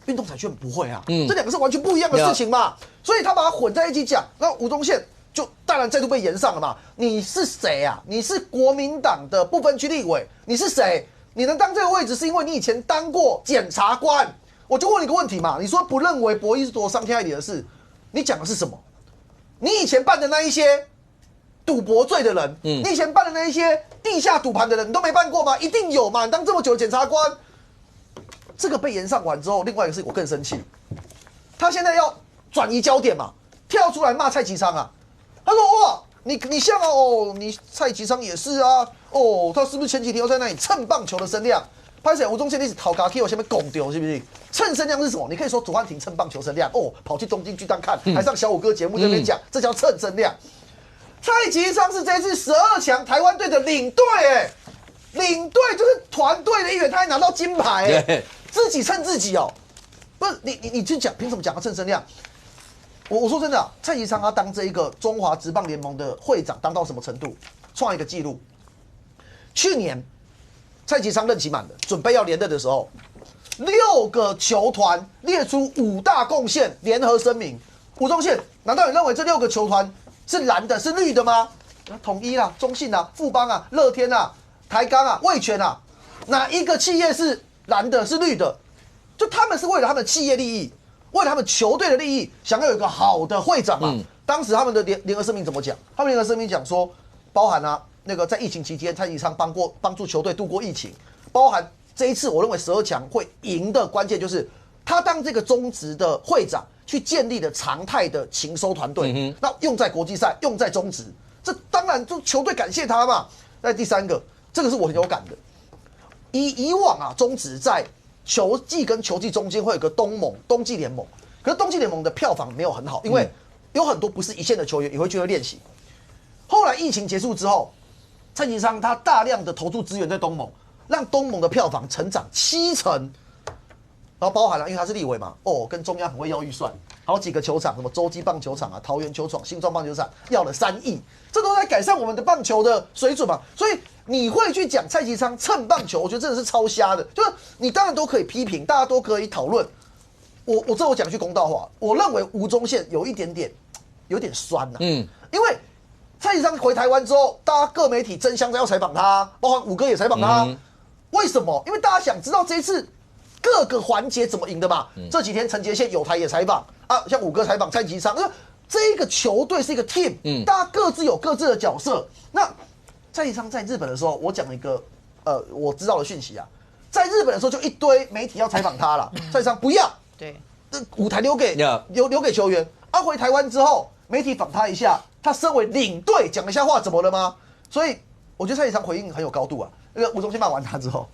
Speaker 6: 运动彩券不会啊，这两个是完全不一样的事情嘛，所以他把它混在一起讲。那吴宗宪就当然再度被延上了嘛。你是谁啊？你是国民党的不分区立委，你是谁？你能当这个位置是因为你以前当过检察官。我就问你一个问题嘛，你说不认为博弈是多伤天害理的事，你讲的是什么？你以前办的那一些赌博罪的人，你以前办的那一些地下赌盘的人，你都没办过吗？一定有嘛！你当这么久的检察官，这个被延上完之后，另外一个是我更生气，他现在要转移焦点嘛，跳出来骂蔡其昌啊！他说：“哇，你像啊，哦，你蔡其昌也是啊，哦，他是不是前几天又在那里蹭棒球的声量？拍谁？吴宗宪你是讨卡 K 我下面拱丢是不是？蹭声量是什么？你可以说左汉廷蹭棒球声量，哦，跑去东京巨蛋看，还上小五哥节目这边讲，这叫蹭声量。”蔡其昌是这次12强台湾队的领队，领队就是团队的一员，他还拿到金牌，自己蹭自己哦，不是你去讲，凭什么讲他蹭声量？我说真的，蔡其昌他当这一个中华职棒联盟的会长，当到什么程度？创一个纪录。去年蔡其昌任期满了，准备要连任的时候，6个球团列出5大贡献联合声明。吴宗宪，难道你认为这6个球团是蓝的，是绿的吗？统一啊，中信啊，富邦啊，乐天啊，台钢啊，味全啊，哪一个企业是蓝的，是绿的？就他们是为了他们的企业利益，为了他们球队的利益，想要有一个好的会长嘛。当时他们的联合声明怎么讲？他们联合声明讲说，包含啊那个在疫情期间，蔡其昌帮助球队度过疫情，包含这一次我认为12强会赢的关键就是他当这个中职的会长。去建立了常态的情收团队，那用在国际赛，用在中职，这当然就球队感谢他嘛。那第3个，这个是我很有感的。以往啊，中职在球季跟球季中间会有个冬季联盟，可是冬季联盟的票房没有很好，因为有很多不是一线的球员也会去练习。后来疫情结束之后，蔡其昌他大量的投注资源在东盟，让东盟的票房成长70%。然后包含了，因为他是立委嘛，哦，跟中央很会要预算，好几个球场，什么洲际棒球场啊、桃园球场、新庄棒球场，要了3亿，这都在改善我们的棒球的水准嘛。所以你会去讲蔡其昌蹭棒球，我觉得真的是超瞎的。就是你当然都可以批评，大家都可以讨论。我讲句公道话，我认为吴宗宪有点酸呐、因为蔡其昌回台湾之后，大家各媒体争相要采访他，包括五哥也采访他，为什么？因为大家想知道这一次。各个环节怎么赢的嘛？这几天陈杰宪有台也采访啊，像五哥采访蔡其昌，这个球队是一个 team，大家各自有各自的角色。那蔡其昌在日本的时候，我讲一个我知道的讯息啊，在日本的时候就一堆媒体要采访他了，蔡其昌不要，
Speaker 7: 对，
Speaker 6: 舞台留给球员。回台湾之后，媒体访他一下，他身为领队讲一下话，怎么了吗？所以我觉得蔡其昌回应很有高度啊。那个吴宗宪骂完他之后。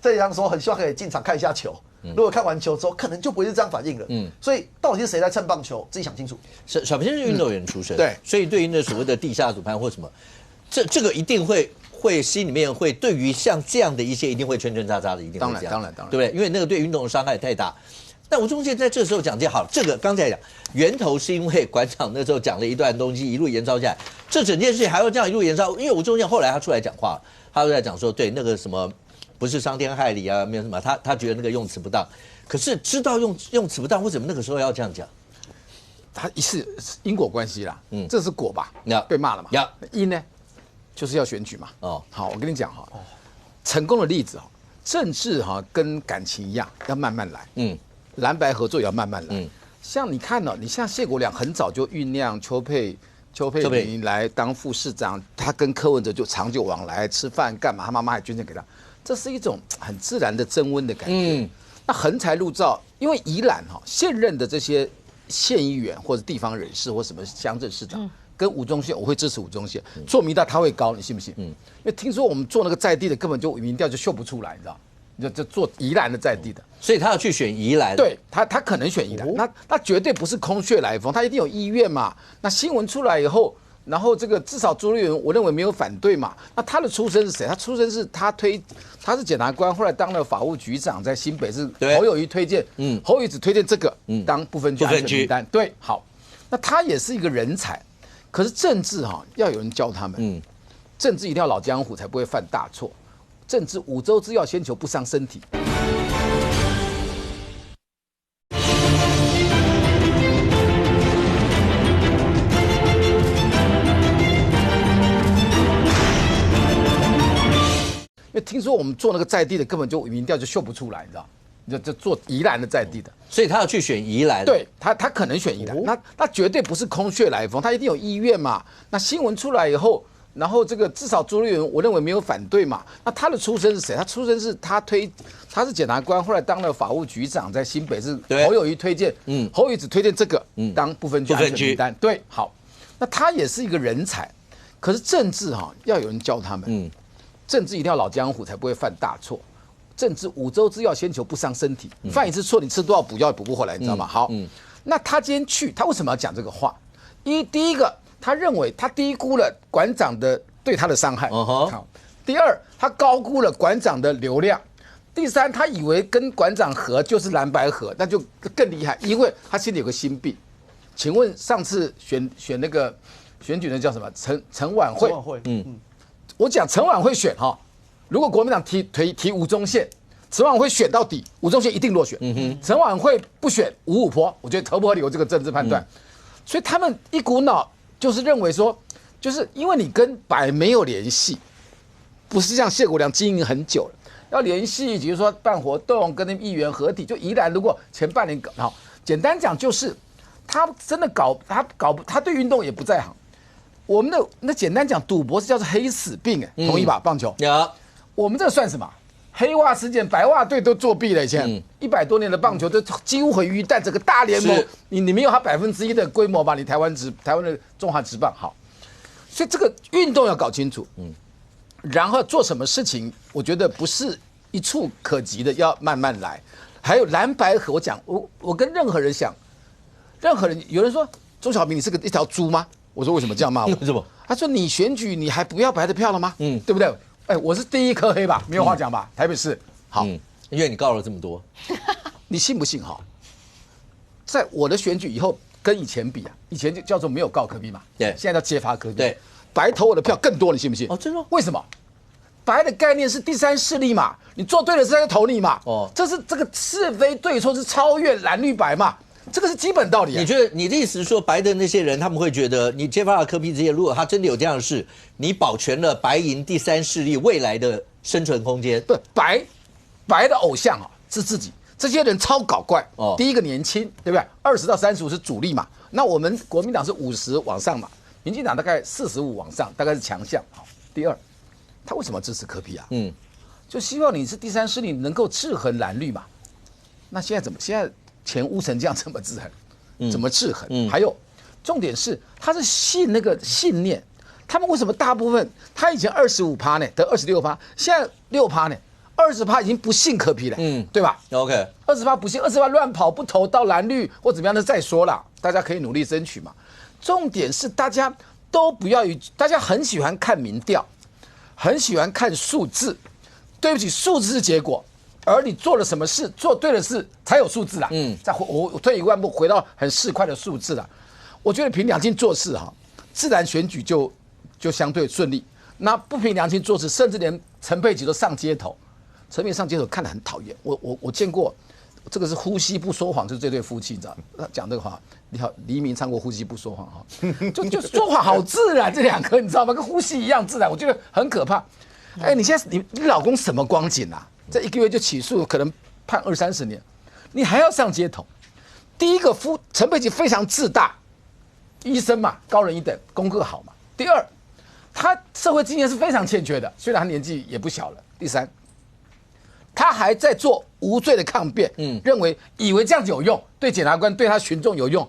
Speaker 6: 蔡其昌说很希望可以进场看一下球，如果看完球之后，可能就不会是这样反应了。所以到底是谁在蹭棒球，自己想清楚。
Speaker 1: 小平是运动员出身，
Speaker 2: 对，
Speaker 1: 所以对于那所谓的地下赌盘或什么，这个一定会心里面会对于像这样的一些一定会圈圈叉叉的，一定会这样，
Speaker 2: 当然，
Speaker 1: 对不对？因为那个对运动的伤害太大。但吴宗宪在这时候讲好，这个刚才讲源头是因为馆长那时候讲了一段东西，一路延烧下来，这整件事情还要这样一路延烧，因为吴宗宪后来他出来讲话，他就在讲说，对那个什么不是伤天害理啊，没有什么，他觉得那个用词不当，可是知道用词不当，为什么那个时候要这样讲？
Speaker 2: 他是因果关系啦，这是果吧？被骂了嘛？因呢，就是要选举嘛。哦，好，我跟你讲哈，成功的例子哈，政治哈跟感情一样，要慢慢来。蓝白合作也要慢慢来。像你看你像谢国樑很早就酝酿邱佩玲来当副市长，他跟柯文哲就长久往来，吃饭干嘛？他妈妈还捐钱给他，这是一种很自然的增温的感觉。那横财入灶，因为宜兰现任的这些县议员或者地方人士或什么乡镇市长，跟吴宗宪，我会支持吴宗宪，做民调他会高，你信不信？因为听说我们做那个在地的，根本就民调就秀不出来，你知道？就做宜兰的在地的，
Speaker 1: 所以他要去选宜兰。
Speaker 2: 对他可能选宜兰，那绝对不是空穴来风，他一定有意愿嘛。那新闻出来以后，然后这个至少朱立伦我认为没有反对嘛。那他的出身是谁？他出身是他是检察官，后来当了法务局长，在新北是侯友宜推荐，侯友宜只推荐这个当不分区安全名单。对，好，那他也是一个人才，可是政治要有人教他们，政治一定要老江湖才不会犯大错。政治五洲之要，先求不伤身体。因为听说我们做那个在地的，根本就民调就秀不出来，你知道？就做宜兰的在地的，
Speaker 1: 所以他要去选宜兰。
Speaker 2: 对他可能选宜兰，那绝对不是空穴来风，他一定有意愿嘛。那新闻出来以后。然后这个至少朱立伦我认为没有反对嘛。那他的出身是谁？他出身是他是检察官，后来当了法务局长，在新北是侯友宜推荐，侯友宜只推荐这个当不分区安全名单。对，好，那他也是一个人才，可是政治要有人教他们，政治一定要老江湖才不会犯大错。政治五洲之要，先求不伤身体，犯一次错你吃多少补药也补不回来，你知道吗？好，那他今天去，他为什么要讲这个话？第一个。他认为他低估了馆长的对他的伤害。好，第二，他高估了馆长的流量。第三，他以为跟馆长合就是蓝白合，那就更厉害，因为他心里有个心病。请问上次选那个选举的叫什么？陈婉慧。我讲陈婉慧选如果国民党提吴宗宪，陈婉慧选到底，吴宗宪一定落选。陈婉慧不选五五波，我觉得合不合理？有这个政治判断。所以他们一股脑。就是认为说，就是因为你跟白没有联系，不是像谢国樑经营很久了，要联系，比如说办活动，跟那议员合体，就宜兰如果前半年搞好，简单讲就是他真的他对运动也不在行。我们的那简单讲，赌博是叫做黑死病，同意吧？棒球我们这算什么？黑袜事件，白袜队都作弊了，以前100多年的棒球都几乎毁于一旦，整个大联盟你没有它1%的规模吧？你台湾的中华职棒好，所以这个运动要搞清楚，然后做什么事情，我觉得不是一触可及的，要慢慢来。还有蓝白合，我讲我跟任何人讲，任何人有人说钟小平你是一条猪吗？我说为什么这样骂我？
Speaker 1: 为什么？
Speaker 2: 他说你选举你还不要白的票了吗？对不对？我是第一颗黑吧，没有话讲吧？台北市好，
Speaker 1: 因为你告了这么多，
Speaker 2: 你信不信在我的选举以后跟以前比以前就叫做没有告柯 P 嘛，对，现在叫揭发柯 P，对，白投我的票更多，你信不信？
Speaker 1: 真的？
Speaker 2: 为什么？白的概念是第三势力嘛，你做对了事他就投你嘛，这是这个是非对错是超越蓝绿白嘛。这个是基本道理。
Speaker 1: 你觉得你的意思是说，白的那些人他们会觉得，你揭发了柯 P 这些，如果他真的有这样的事，你保全了白银第三势力未来的生存空间？
Speaker 2: 不，白的偶像是自己，这些人超搞怪。第一个年轻，对不对？20到35是主力嘛，那我们国民党是50往上嘛，民进党大概45往上，大概是强项。好，第二，他为什么支持柯 P 啊？就希望你是第三势力能够制衡蓝绿嘛。那现在怎么？现在钱污成这样，怎么制衡？怎么制衡？还有，重点是他是信那个信念。他们为什么大部分他以前25%呢，得26%，现在6%呢，20%已经不信柯 P 了，对吧
Speaker 1: ？OK，
Speaker 2: 20%不信，20%乱跑不投到蓝绿或怎么样的再说啦，大家可以努力争取嘛。重点是大家都不要大家很喜欢看民调，很喜欢看数字。对不起，数字是结果，而你做了什么事，做对的事才有数字啦。我退一万步，回到很市侩的数字啦。我觉得凭良心做事哈，自然选举就相对顺利。那不凭良心做事，甚至连陈佩琪都上街头，陈佩琪上街头看得很讨厌。我见过，这个是呼吸不说谎，就是这对夫妻，你知道？他讲这个话，你好，黎明唱过《呼吸不说谎》哈，就说话好自然，这两个你知道吗？跟呼吸一样自然，我觉得很可怕。哎，你现在你老公什么光景啊？这1个月就起诉，可能判20-30年，你还要上街头？第一个陈佩琪非常自大，医生嘛，高人一等，功课好嘛。第二，他社会经验是非常欠缺的，虽然他年纪也不小了。第三，他还在做无罪的抗辩，以为这样子有用，对检察官对他群众有用，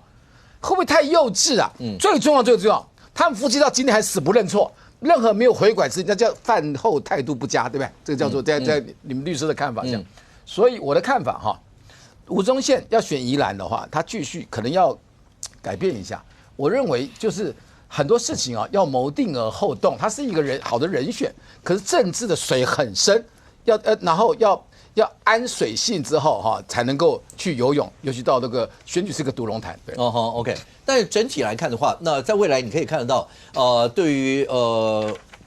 Speaker 2: 会不会太幼稚啊？最重要，他们夫妻到今天还死不认错。任何没有回拐之，那叫饭后态度不佳，对不对？这个叫做在你们律师的看法这样。所以我的看法哈，吴宗宪要选宜兰的话，他继续可能要改变一下。我认为就是很多事情啊，要谋定而后动，他是一个好的人选，可是政治的水很深，然后要安水性之后哈，才能够去游泳，尤其到那个选举是个独龙潭。对
Speaker 1: ，OK。但是整体来看的话，那在未来你可以看得到，对于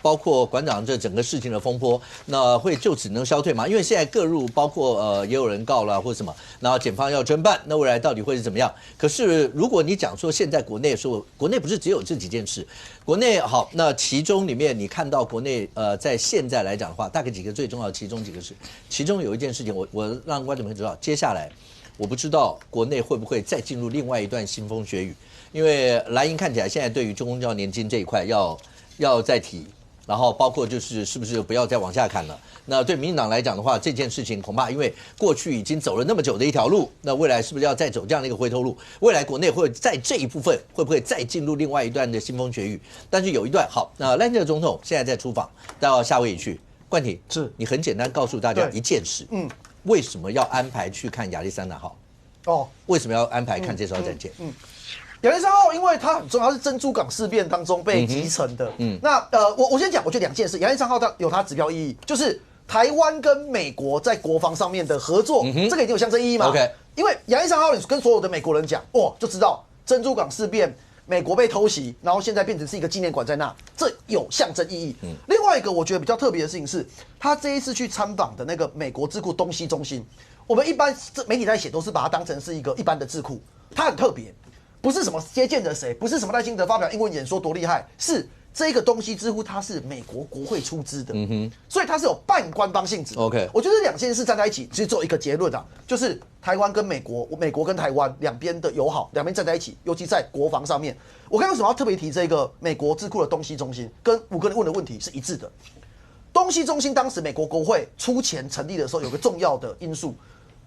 Speaker 1: 包括馆长这整个事情的风波，那会就此能消退吗？因为现在各路包括也有人告了或什么，然后检方要侦办，那未来到底会是怎么样？可是如果你讲说现在国内说国内不是只有这几件事，国内好，那其中里面你看到国内在现在来讲的话，大概几个最重要的其中几个事，其中有一件事情我让观众们知道，接下来我不知道国内会不会再进入另外一段腥风血雨，因为蓝营看起来现在对于公教年金这一块要再提。然后包括是不是不要再往下看了？那对民进党来讲的话，这件事情恐怕因为过去已经走了那么久的一条路，那未来是不是要再走这样的一个回头路？未来国内会在这一部分会不会再进入另外一段的腥风血雨？但是有一段好，那赖清德总统现在在出访到夏威夷去，冠廷
Speaker 6: 是
Speaker 1: 你很简单告诉大家一件事，为什么要安排去看亚利桑那号？为什么要安排看这艘战舰？
Speaker 6: 亚利桑那号，因为它很重要，它是珍珠港事变当中被击沉的。那我先讲，我觉得2件事，亚利桑那号它有它指标意义，就是台湾跟美国在国防上面的合作，这个已经有象征意义嘛。
Speaker 1: OK，
Speaker 6: 因为亚利桑那号，你跟所有的美国人讲，就知道珍珠港事变，美国被偷袭，然后现在变成是一个纪念馆在那，这有象征意义。另外一个我觉得比较特别的事情是，他这一次去参访的那个美国智库东西中心，我们一般媒体在写都是把它当成是一个一般的智库，它很特别。不是什么接见的谁，不是什么赖清德发表英文演说多厉害，是这个东西几乎它是美国国会出资的，所以它是有半官方性质。
Speaker 1: OK，
Speaker 6: 我觉得2件事站在一起，其实只有一个结论啊，就是台湾跟美国，美国跟台湾两边的友好，两边站在一起，尤其在国防上面。我看为什么要特别提这个美国智库的东西中心，跟5个人问的问题是一致的。东西中心当时美国国会出钱成立的时候，有个重要的因素。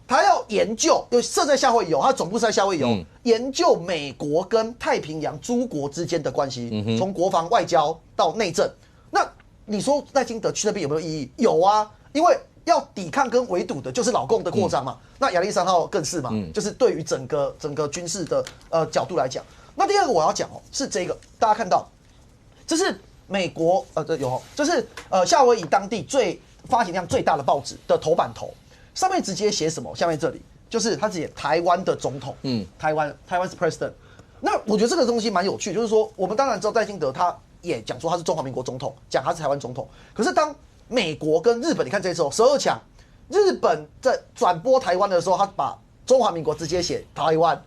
Speaker 6: 他要研究，又设在夏威夷，他总部是在夏威夷，研究美国跟太平洋诸国之间的关系，从国防、外交到内政。那你说赖清德去那边有没有意义？有啊，因为要抵抗跟围堵的就是老共的扩张嘛。那亚利桑那号更是嘛，就是对于整个军事的角度来讲。那第2个我要讲是这个，大家看到，这是美国这是夏威夷当地发行量最大的报纸的头版头。上面直接写什么？下面这里就是他直接台湾的总统，台湾是 president。那我觉得这个东西蛮有趣，就是说我们当然知道赖清德他也讲说他是中华民国总统，讲他是台湾总统。可是当美国跟日本，你看这时候12强，日本在转播台湾的时候，他把中华民国直接写台湾，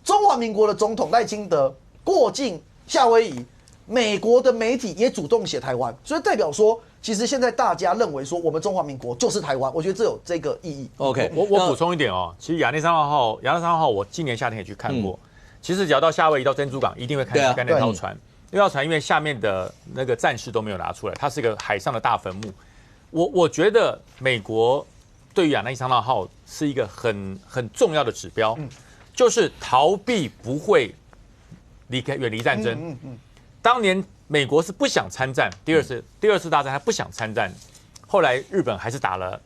Speaker 6: 中华民国的总统赖清德过境夏威夷，美国的媒体也主动写台湾，所以代表说。其实现在大家认为说我们中华民国就是台湾，我觉得这有这个意义。
Speaker 1: OK，
Speaker 10: 我补充一点其实亚利桑那号我今年夏天也去看过。其实只要到夏威夷到珍珠港，一定会看那艘船。那艘船因为下面的那个战士都没有拿出来，它是一个海上的大坟墓。我觉得美国对于亚利桑那号是一个很重要的指标，就是逃避不会远离战争。当年。美国是不想参战，第二次大战他不想参战，后来日本还是打了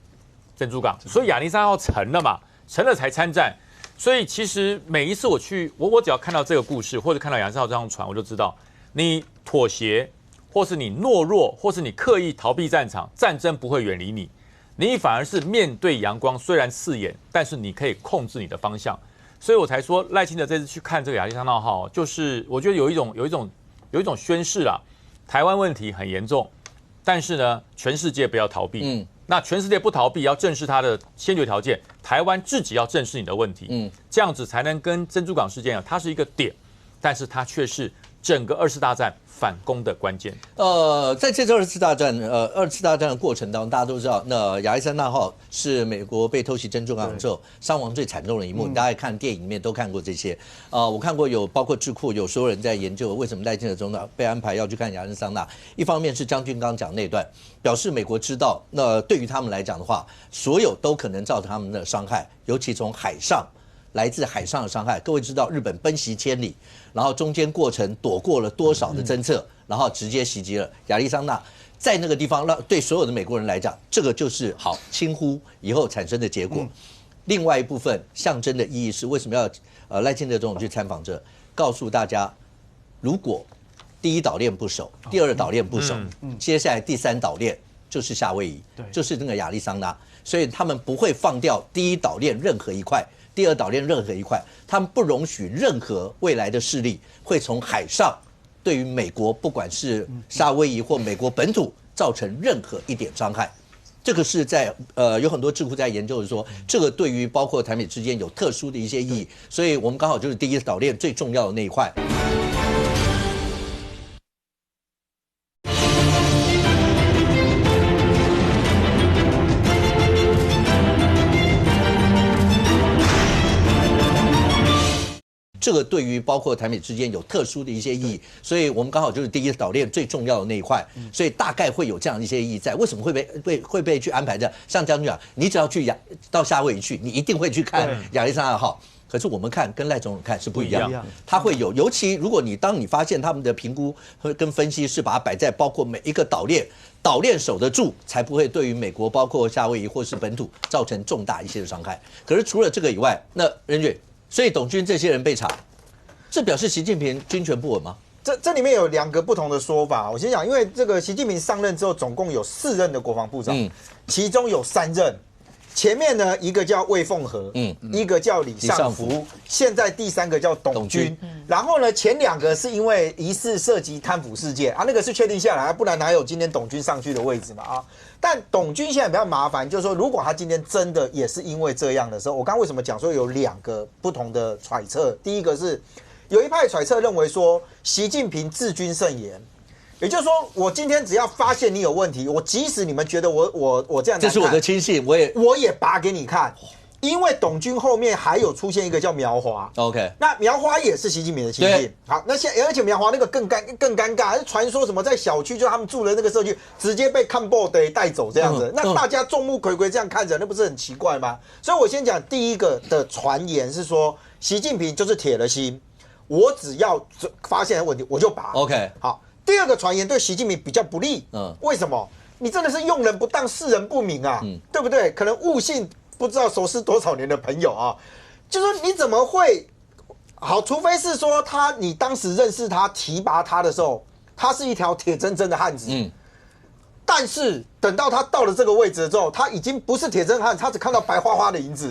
Speaker 10: 珍珠港，所以亚利桑那号沉了嘛，沉了才参战。所以其实每一次我只要看到这个故事，或者看到亚利桑那号这艘船，我就知道你妥协，或是你懦弱，或是你刻意逃避战场，战争不会远离你。你反而是面对阳光，虽然刺眼，但是你可以控制你的方向。所以我才说赖清德这次去看这个亚利桑那号，就是我觉得有一种宣示啦，台湾问题很严重，但是呢，全世界不要逃避。那全世界不逃避，要正视它的先决条件，台湾自己要正视你的问题。这样子才能跟珍珠港事件它是一个点，但是它却是整个2次大战反攻的关键。
Speaker 1: 在这次2次大战的过程当中，大家都知道，那亚历山大号是美国被偷袭珍珠港之后伤亡最惨重的一幕。你大概看电影里面都看过这些。我看过有包括智库有所有人在研究为什么赖清德总统被安排要去看亚历山大。一方面是将军刚讲那段，表示美国知道，那对于他们来讲的话，所有都可能造成他们的伤害，尤其从海上。来自海上的伤害，各位知道日本奔袭千里，然后中间过程躲过了多少的侦测，然后直接袭击了亚利桑那，在那个地方，对所有的美国人来讲，这个就是好轻忽以后产生的结果。另外一部分象征的意义是，为什么要赖清德总统去参访这，告诉大家，如果第一岛链不守，第二岛链不守，接下来第3岛链就是夏威夷，就是那个亚利桑那，所以他们不会放掉第一岛链任何一块。第2岛链任何一块，他们不容许任何未来的势力会从海上对于美国，不管是夏威夷或美国本土造成任何一点伤害。这个是在有很多智库在研究的说，这个对于包括台美之间有特殊的一些意义，所以我们刚好就是第1岛链最重要的那一块。这个对于包括台美之间有特殊的一些意义，所以我们刚好就是第1岛链最重要的那一块，所以大概会有这样一些意义在。为什么会被去安排的？像将军讲，你只要到夏威夷去，你一定会去看亚历山大号。可是我们看跟赖总统看是不一样的，他会有，尤其如果当你发现他们的评估跟分析是把它摆在包括每一个岛链守得住，才不会对于美国包括夏威夷或是本土造成重大一些的伤害。可是除了这个以外，那任俊。所以董军这些人被查，这表示习近平军权不稳吗？
Speaker 8: 这里面有2个不同的说法。我先讲，因为这个习近平上任之后，总共有4任的国防部长，其中有3任，前面呢一个叫魏凤和，一个叫李尚福，现在第3个叫董军。然后呢，前2个是因为疑似涉及贪腐事件啊，那个是确定下来，不然哪有今天董军上去的位置嘛啊？但董军现在比较麻烦，就是说，如果他今天真的也是因为这样的时候，我刚为什么讲说有2个不同的揣测？第一个是有一派揣测认为说，习近平治军慎言，也就是说，我今天只要发现你有问题，我即使你们觉得我这样，
Speaker 1: 这是我的亲信，
Speaker 8: 我也拔给你看。因为董军后面还有出现一个叫苗华
Speaker 1: ，OK，
Speaker 8: 那苗华也是习近平的亲信。好，那而且苗华那个更尴尬，传说什么在小区就他们住的那个社区直接被看报的带走这样子，那大家众目睽睽这样看着，那不是很奇怪吗？所以我先讲第一个的传言是说，习近平就是铁了心，我只要发现问题我就拔
Speaker 1: ，OK，
Speaker 8: 好。第二个传言对习近平比较不利，为什么？你真的是用人不当，视人不明啊，对不对？可能误信。不知道熟识多少年的朋友啊，就说你怎么会好？除非是说你当时认识他、提拔他的时候，他是一条铁铮铮的汉子。但是等到他到了这个位置之后，他已经不是铁铮汉，他只看到白花花的银子。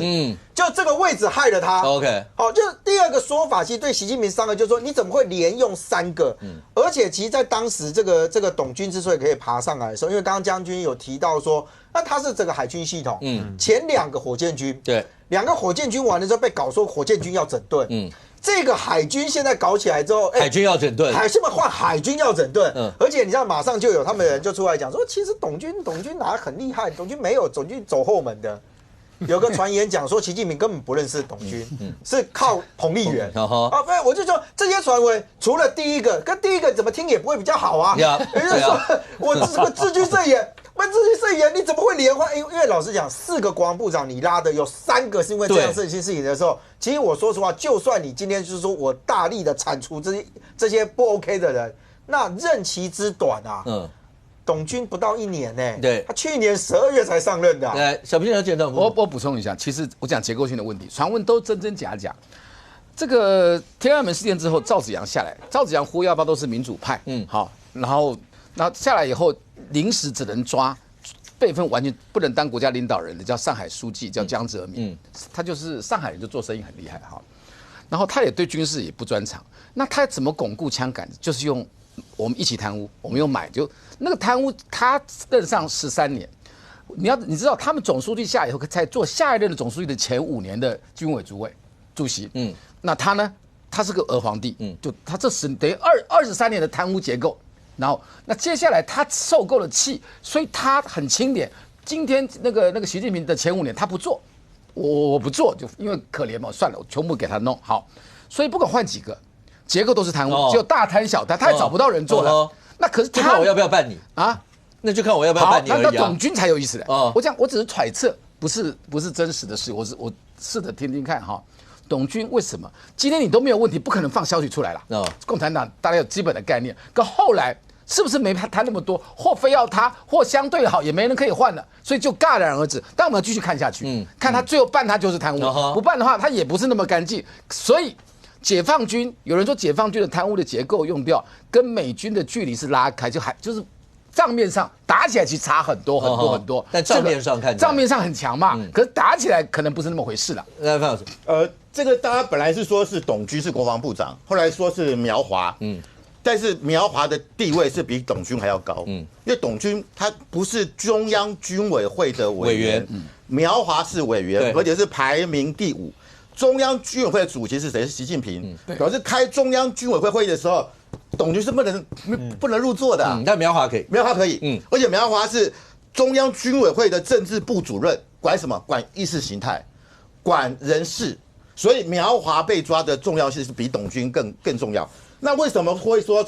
Speaker 8: 就这个位置害了他。
Speaker 1: OK，
Speaker 8: 好，就是第2个说法，其实对习近平伤害，就是说你怎么会连用3个？而且其实，在当时这个董军之所以可以爬上来的时候，因为刚刚将军有提到说，那他是整个海军系统，前2个火箭军，
Speaker 1: 对
Speaker 8: ，2个火箭军完了之后被搞说火箭军要整顿，这个海军现在搞起来之后，
Speaker 1: 海军要整顿，
Speaker 8: 现在换海军要整顿，而且你知道马上就有他们的人就出来讲说，其实董军哪很厉害，董军没有，董军走后门的。有个传言讲说，习近平根本不认识董军，是靠彭丽媛。我就说这些传闻，除了第一个，跟第一个怎么听也不会比较好啊。也就是说，我这个治军慎言，治军慎言，你怎么会连换？因为老实讲，4个国防部长你拉的有3个是因为这样事情的时候，其实我说实话，就算你今天就是说我大力的铲除这些不 OK 的人，那任期之短啊。董军不到1年呢，对，他去年12月才上任的。
Speaker 1: 小平要简短，
Speaker 2: 我补充一下，其实我讲结构性的问题，传闻都真假假。这个天安门事件之后，赵紫阳下来，赵紫阳呼要不都是民主派，好，然后下来以后，临时只能抓辈分完全不能当国家领导人的，叫上海书记，叫江泽民。他就是上海人，就做生意很厉害哈。然后他也对军事也不专长，那他怎么巩固枪杆？就是用我们一起贪污，我们又买，就那个贪污，他任上13年。你知道他们总书记下以后，才做下一任的总书记的前5年的军委主席。那他呢？他是个俄皇帝。就他这等于23年的贪污结构。然后，那接下来他受够了气，所以他很清廉。今天那个习近平的前5年他不做，我不做，就因为可怜嘛，算了，我全部给他弄好。所以不管换几个，结构都是贪污，只有大贪小贪，他也找不到人做了。那可是
Speaker 1: 就看我要不要办你
Speaker 2: 啊？
Speaker 1: 那就看我要不要办你而已。
Speaker 2: 那董军才有意思的。我只是揣测，不是真实的事，我试着听听看哈。董军为什么今天你都没有问题，不可能放消息出来了？共产党大家有基本的概念，可后来是不是没谈那么多，或非要他，或相对好也没人可以换了，所以就戛然而止。但我们要继续看下去，看他最后办他就是贪污，不办的话他也不是那么干净。所以解放军有人说解放军的贪污的结构用掉，跟美军的距离是拉开，就是账面上打起来其实差很多，
Speaker 1: 但账面上看
Speaker 2: 账面上很强嘛，可是打起来可能不是那么回事了。
Speaker 1: 范老师，
Speaker 9: 这个大家本来是说是董军是国防部长，后来说是苗华，但是苗华的地位是比董军还要高，因为董军他不是中央军委会的委员，苗华是委员，而且是排名第5。中央军委会的主席是谁？是习近平。表示开中央军委会会议的时候，董军是不能入座的。
Speaker 1: 但苗华可以，
Speaker 9: 苗华可以。而且苗华是中央军委会的政治部主任，管什么？管意识形态，管人事。所以苗华被抓的重要性是比董军更重要。那为什么会说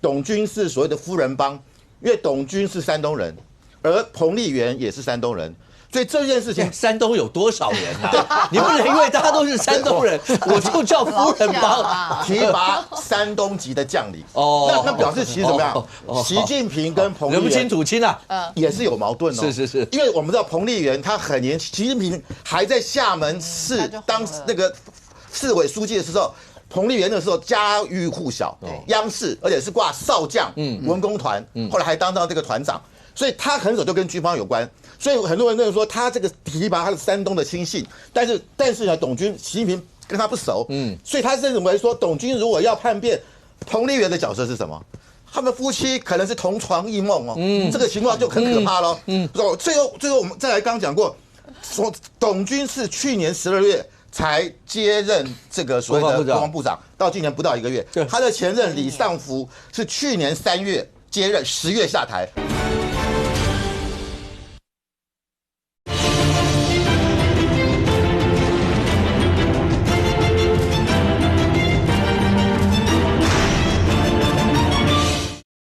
Speaker 9: 董军是所谓的夫人帮？因为董军是山东人，而彭丽媛也是山东人。所以这件事情，
Speaker 1: 山东有多少人啊？你不能因为大家都是山东人，我就叫夫人帮
Speaker 9: 提拔山东籍的将领。那表示其实怎么样？习近平跟彭丽媛
Speaker 1: 人不亲土亲啊，
Speaker 9: 也是有矛盾哦。
Speaker 1: 是，
Speaker 9: 因为我们知道彭丽媛她很年轻，习近平还在厦门市当那个市委书记的时候，彭丽媛那时候家喻户晓，央视而且是挂少将文工团，后来还当到这个团长。所以他很早就跟军方有关，所以很多人认为说他这个提拔他是山东的亲信，但是呢，董军习近平跟他不熟，所以他认为说董军如果要叛变，彭丽媛的角色是什么？他们夫妻可能是同床异梦哦，这个情况就很可怕咯。最后我们再来刚讲过，说董军是去年12月才接任这个所谓的国防部长，到今年不到1个月，他的前任李尚福是去年3月接任，10月下台。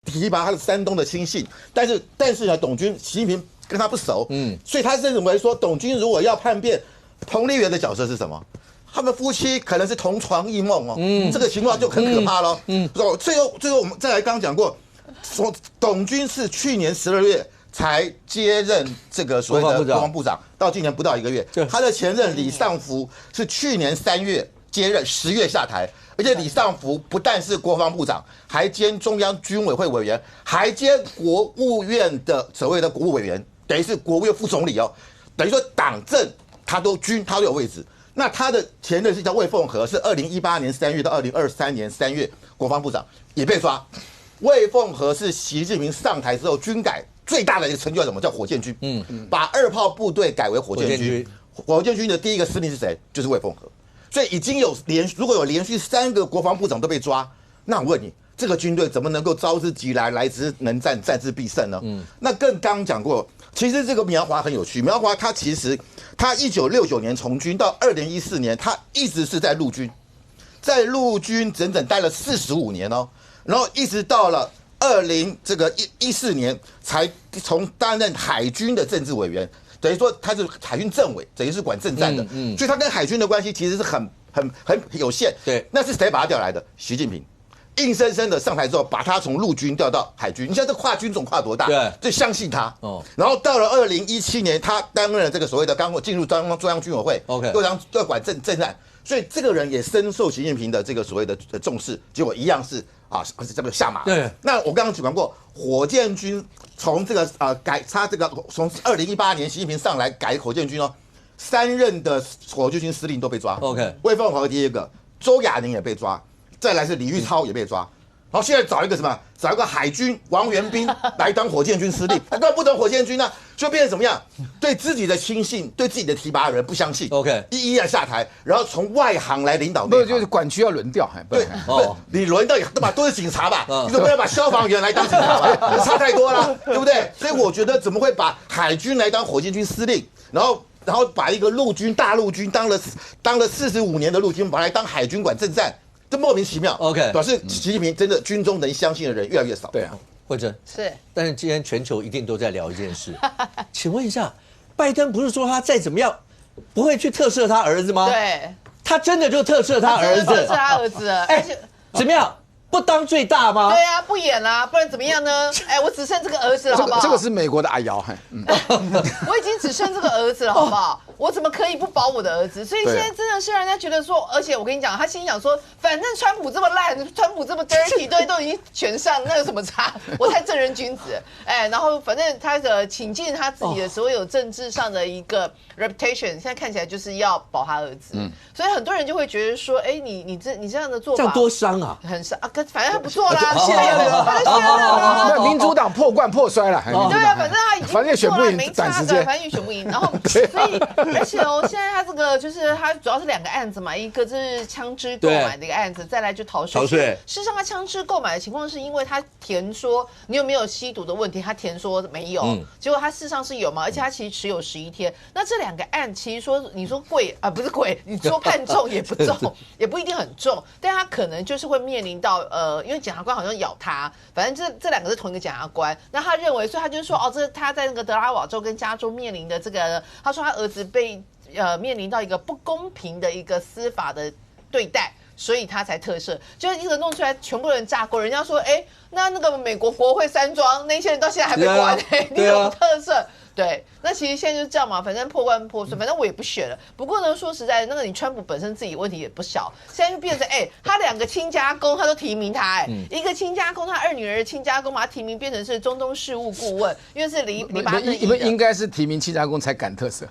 Speaker 9: 提拔他是山东的亲信，但是呢，董军习近平跟他不熟，所以他认为说董军如果要叛变，彭丽媛的角色是什么？他们夫妻可能是同床异梦哦，这个情况就很可怕咯。最后我们再来刚讲过，说董军是去年12月才接任这个所谓的国防部长，到今年不到1个月，他的前任李尚福是去年3月接任，10月下台。而且李尚福不但是国防部长，还兼中央军委会委员，还兼国务院的所谓的国务委员，等于是国务院副总理哦。等于说党政他都有位置。那他的前任是叫魏凤和，是2018年3月到2023年3月国防部长，也被抓。魏凤和是习近平上台之后军改最大的一个成就，叫什么？叫火箭军。把2炮部队改为火箭军。火箭军的第一个司令是谁？就是魏凤和。所以已经如果有连续3个国防部长都被抓，那我问你，这个军队怎么能够招之即来，来之能战，战之必胜呢？那更刚讲过，其实这个苗华很有趣。苗华他其实他1969年从军到2014年，他一直是在陆军，在陆军整整待了45年哦，然后一直到了2014年才从担任海军的政治委员。等于说他是海军政委，等于是管政战的，所以他跟海军的关系其实是很有限。对，那是谁把他调来的？习近平，硬生生的上台之后，把他从陆军调到海军。你像这跨军种跨多大？对，就相信他。然后到了2017年，他担任了这个所谓的刚进入中央军委会，要管政战，所以这个人也深受习近平的这个所谓的重视。结果一样是啊这个下马。
Speaker 1: 对，
Speaker 9: 那我刚刚讲过，火箭军从这个他这个从2018年习近平上来改火箭军哦，3任的火箭军司令都被抓。
Speaker 1: OK，
Speaker 9: 魏凤和第一个，周亚宁也被抓，再来是李玉超也被抓。然后现在找一个什么？找一个海军王元斌来当火箭军司令，他根本不懂火箭军呢，就变成怎么样？对自己的亲信、对自己的提拔人不相信
Speaker 1: ，OK，
Speaker 9: 一来下台，然后从外行来领导内行，
Speaker 2: 不就是管区要轮调，
Speaker 9: 对，你轮到都是警察吧？你怎么要把消防员来当警察吧？差太多了，对不对？所以我觉得怎么会把海军来当火箭军司令，然后把一个大陆军当了45年的陆军，把来当海军管政战？这莫名其妙
Speaker 1: ，OK，
Speaker 9: 表示习近平真的军中能相信的人越来越少。
Speaker 2: 对啊，
Speaker 1: 慧珍
Speaker 7: 是，
Speaker 1: 但是今天全球一定都在聊一件事，请问一下，拜登不是说他再怎么样不会去特赦他儿子吗？
Speaker 7: 对，
Speaker 1: 他真的就特赦他儿子，
Speaker 7: 特赦他儿子，而且
Speaker 1: 怎么样？不当最大吗？
Speaker 7: 对啊，不演啦，不然怎么样呢？哎，我只剩这个儿子了，好不好？
Speaker 2: 这个是美国的阿瑶，
Speaker 7: 我已经只剩这个儿子了，好不好？我怎么可以不保我的儿子？所以现在真的是让人家觉得说，而且我跟你讲，他心里想说，反正川普这么烂，川普这么 dirty， 对，都已经选上，那有什么差？我才正人君子。哎，然后反正他的倾尽他自己的所有政治上的一个 reputation， 现在看起来就是要保他儿子。所以很多人就会觉得说，哎，你这样的做法，
Speaker 1: 这样多伤啊，
Speaker 7: 很伤啊。反正他不错啦，
Speaker 2: 现在的民主党破罐破摔了。
Speaker 7: 对啊，反正他已经
Speaker 2: 反正也选不赢，
Speaker 7: 没差的，反正也选不赢。然后所以而且现在他这个就是他主要是2个案子嘛，一个就是枪支购买的一个案子，再来就逃税。事实上，他枪支购买的情况是因为他填说你有没有吸毒的问题，他填说没有，结果他事实上是有嘛，而且他其实持有11天。那这2个案其实说你说贵啊，不是贵，你说判重也不重，也不一定很重，但他可能就是会面临到因为检察官好像咬他，反正这2个是同一个检察官，那他认为，所以他就说这他在那个德拉瓦州跟加州面临的这个，他说他儿子被面临到一个不公平的一个司法的对待，所以他才特赦，就是一个弄出来，全部人炸锅。人家说，哎，那个美国国会山庄那些人到现在还没关，你怎么特赦？对，那其实现在就是这样嘛，反正破罐破摔，反正我也不选了。不过呢，说实在，那个你川普本身自己问题也不小，现在就变成他2个亲家公他都提名他，一个亲家公他2女儿的亲家公把他提名变成是中东事务顾问，因为是黎巴嫩裔的，
Speaker 2: 应该是提名亲家公才敢特赦，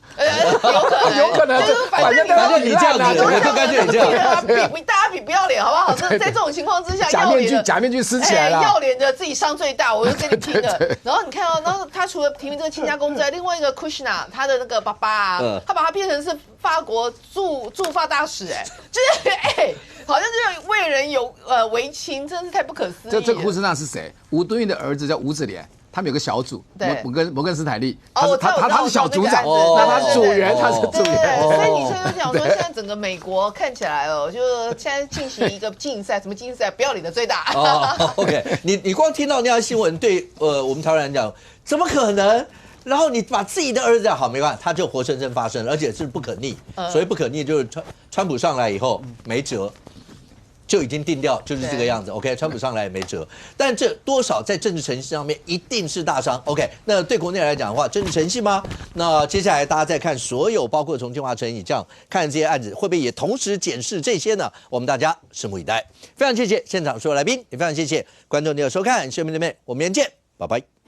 Speaker 7: 有可能，
Speaker 2: 反正
Speaker 1: 你这样子，就干脆你这样，
Speaker 7: 大家比不要脸好不好？在这种情况之下，
Speaker 2: 假面具撕起来了，
Speaker 7: 要脸的自己伤最大，我就跟你拼了。然后你看然后他除了提名这个亲家公之外，另外一个 Kushner 他的那个爸爸他把他变成是法国驻法大使，就是好像就是为人为亲，真是太不可思议了。
Speaker 2: 这个库斯纳是谁？吴敦义的儿子叫吴子廉。他们有个小组，摩根斯坦利，他是小组长，那他是组员，他是组员。
Speaker 7: 所以你现在就讲说，现在整个美国看起来就现在进行一个竞赛，什么竞赛？不要脸的最大。
Speaker 1: OK， 你光听到那条新闻，对我们台湾人讲，怎么可能？然后你把自己的儿子好没办法，他就活生生发生了，而且是不可逆。所以不可逆就是川普上来以后没辙。就已经定调，就是这个样子。OK， 川普上来也没辙，但这多少在政治诚信上面一定是大伤。OK， 那对国内来讲的话，政治诚信吗？那接下来大家再看所有，包括从清华、陈以这样看这些案子，会不会也同时检视这些呢？我们大家拭目以待。非常谢谢现场所有来宾，也非常谢谢观众朋友收看，下面我们明天见，拜拜。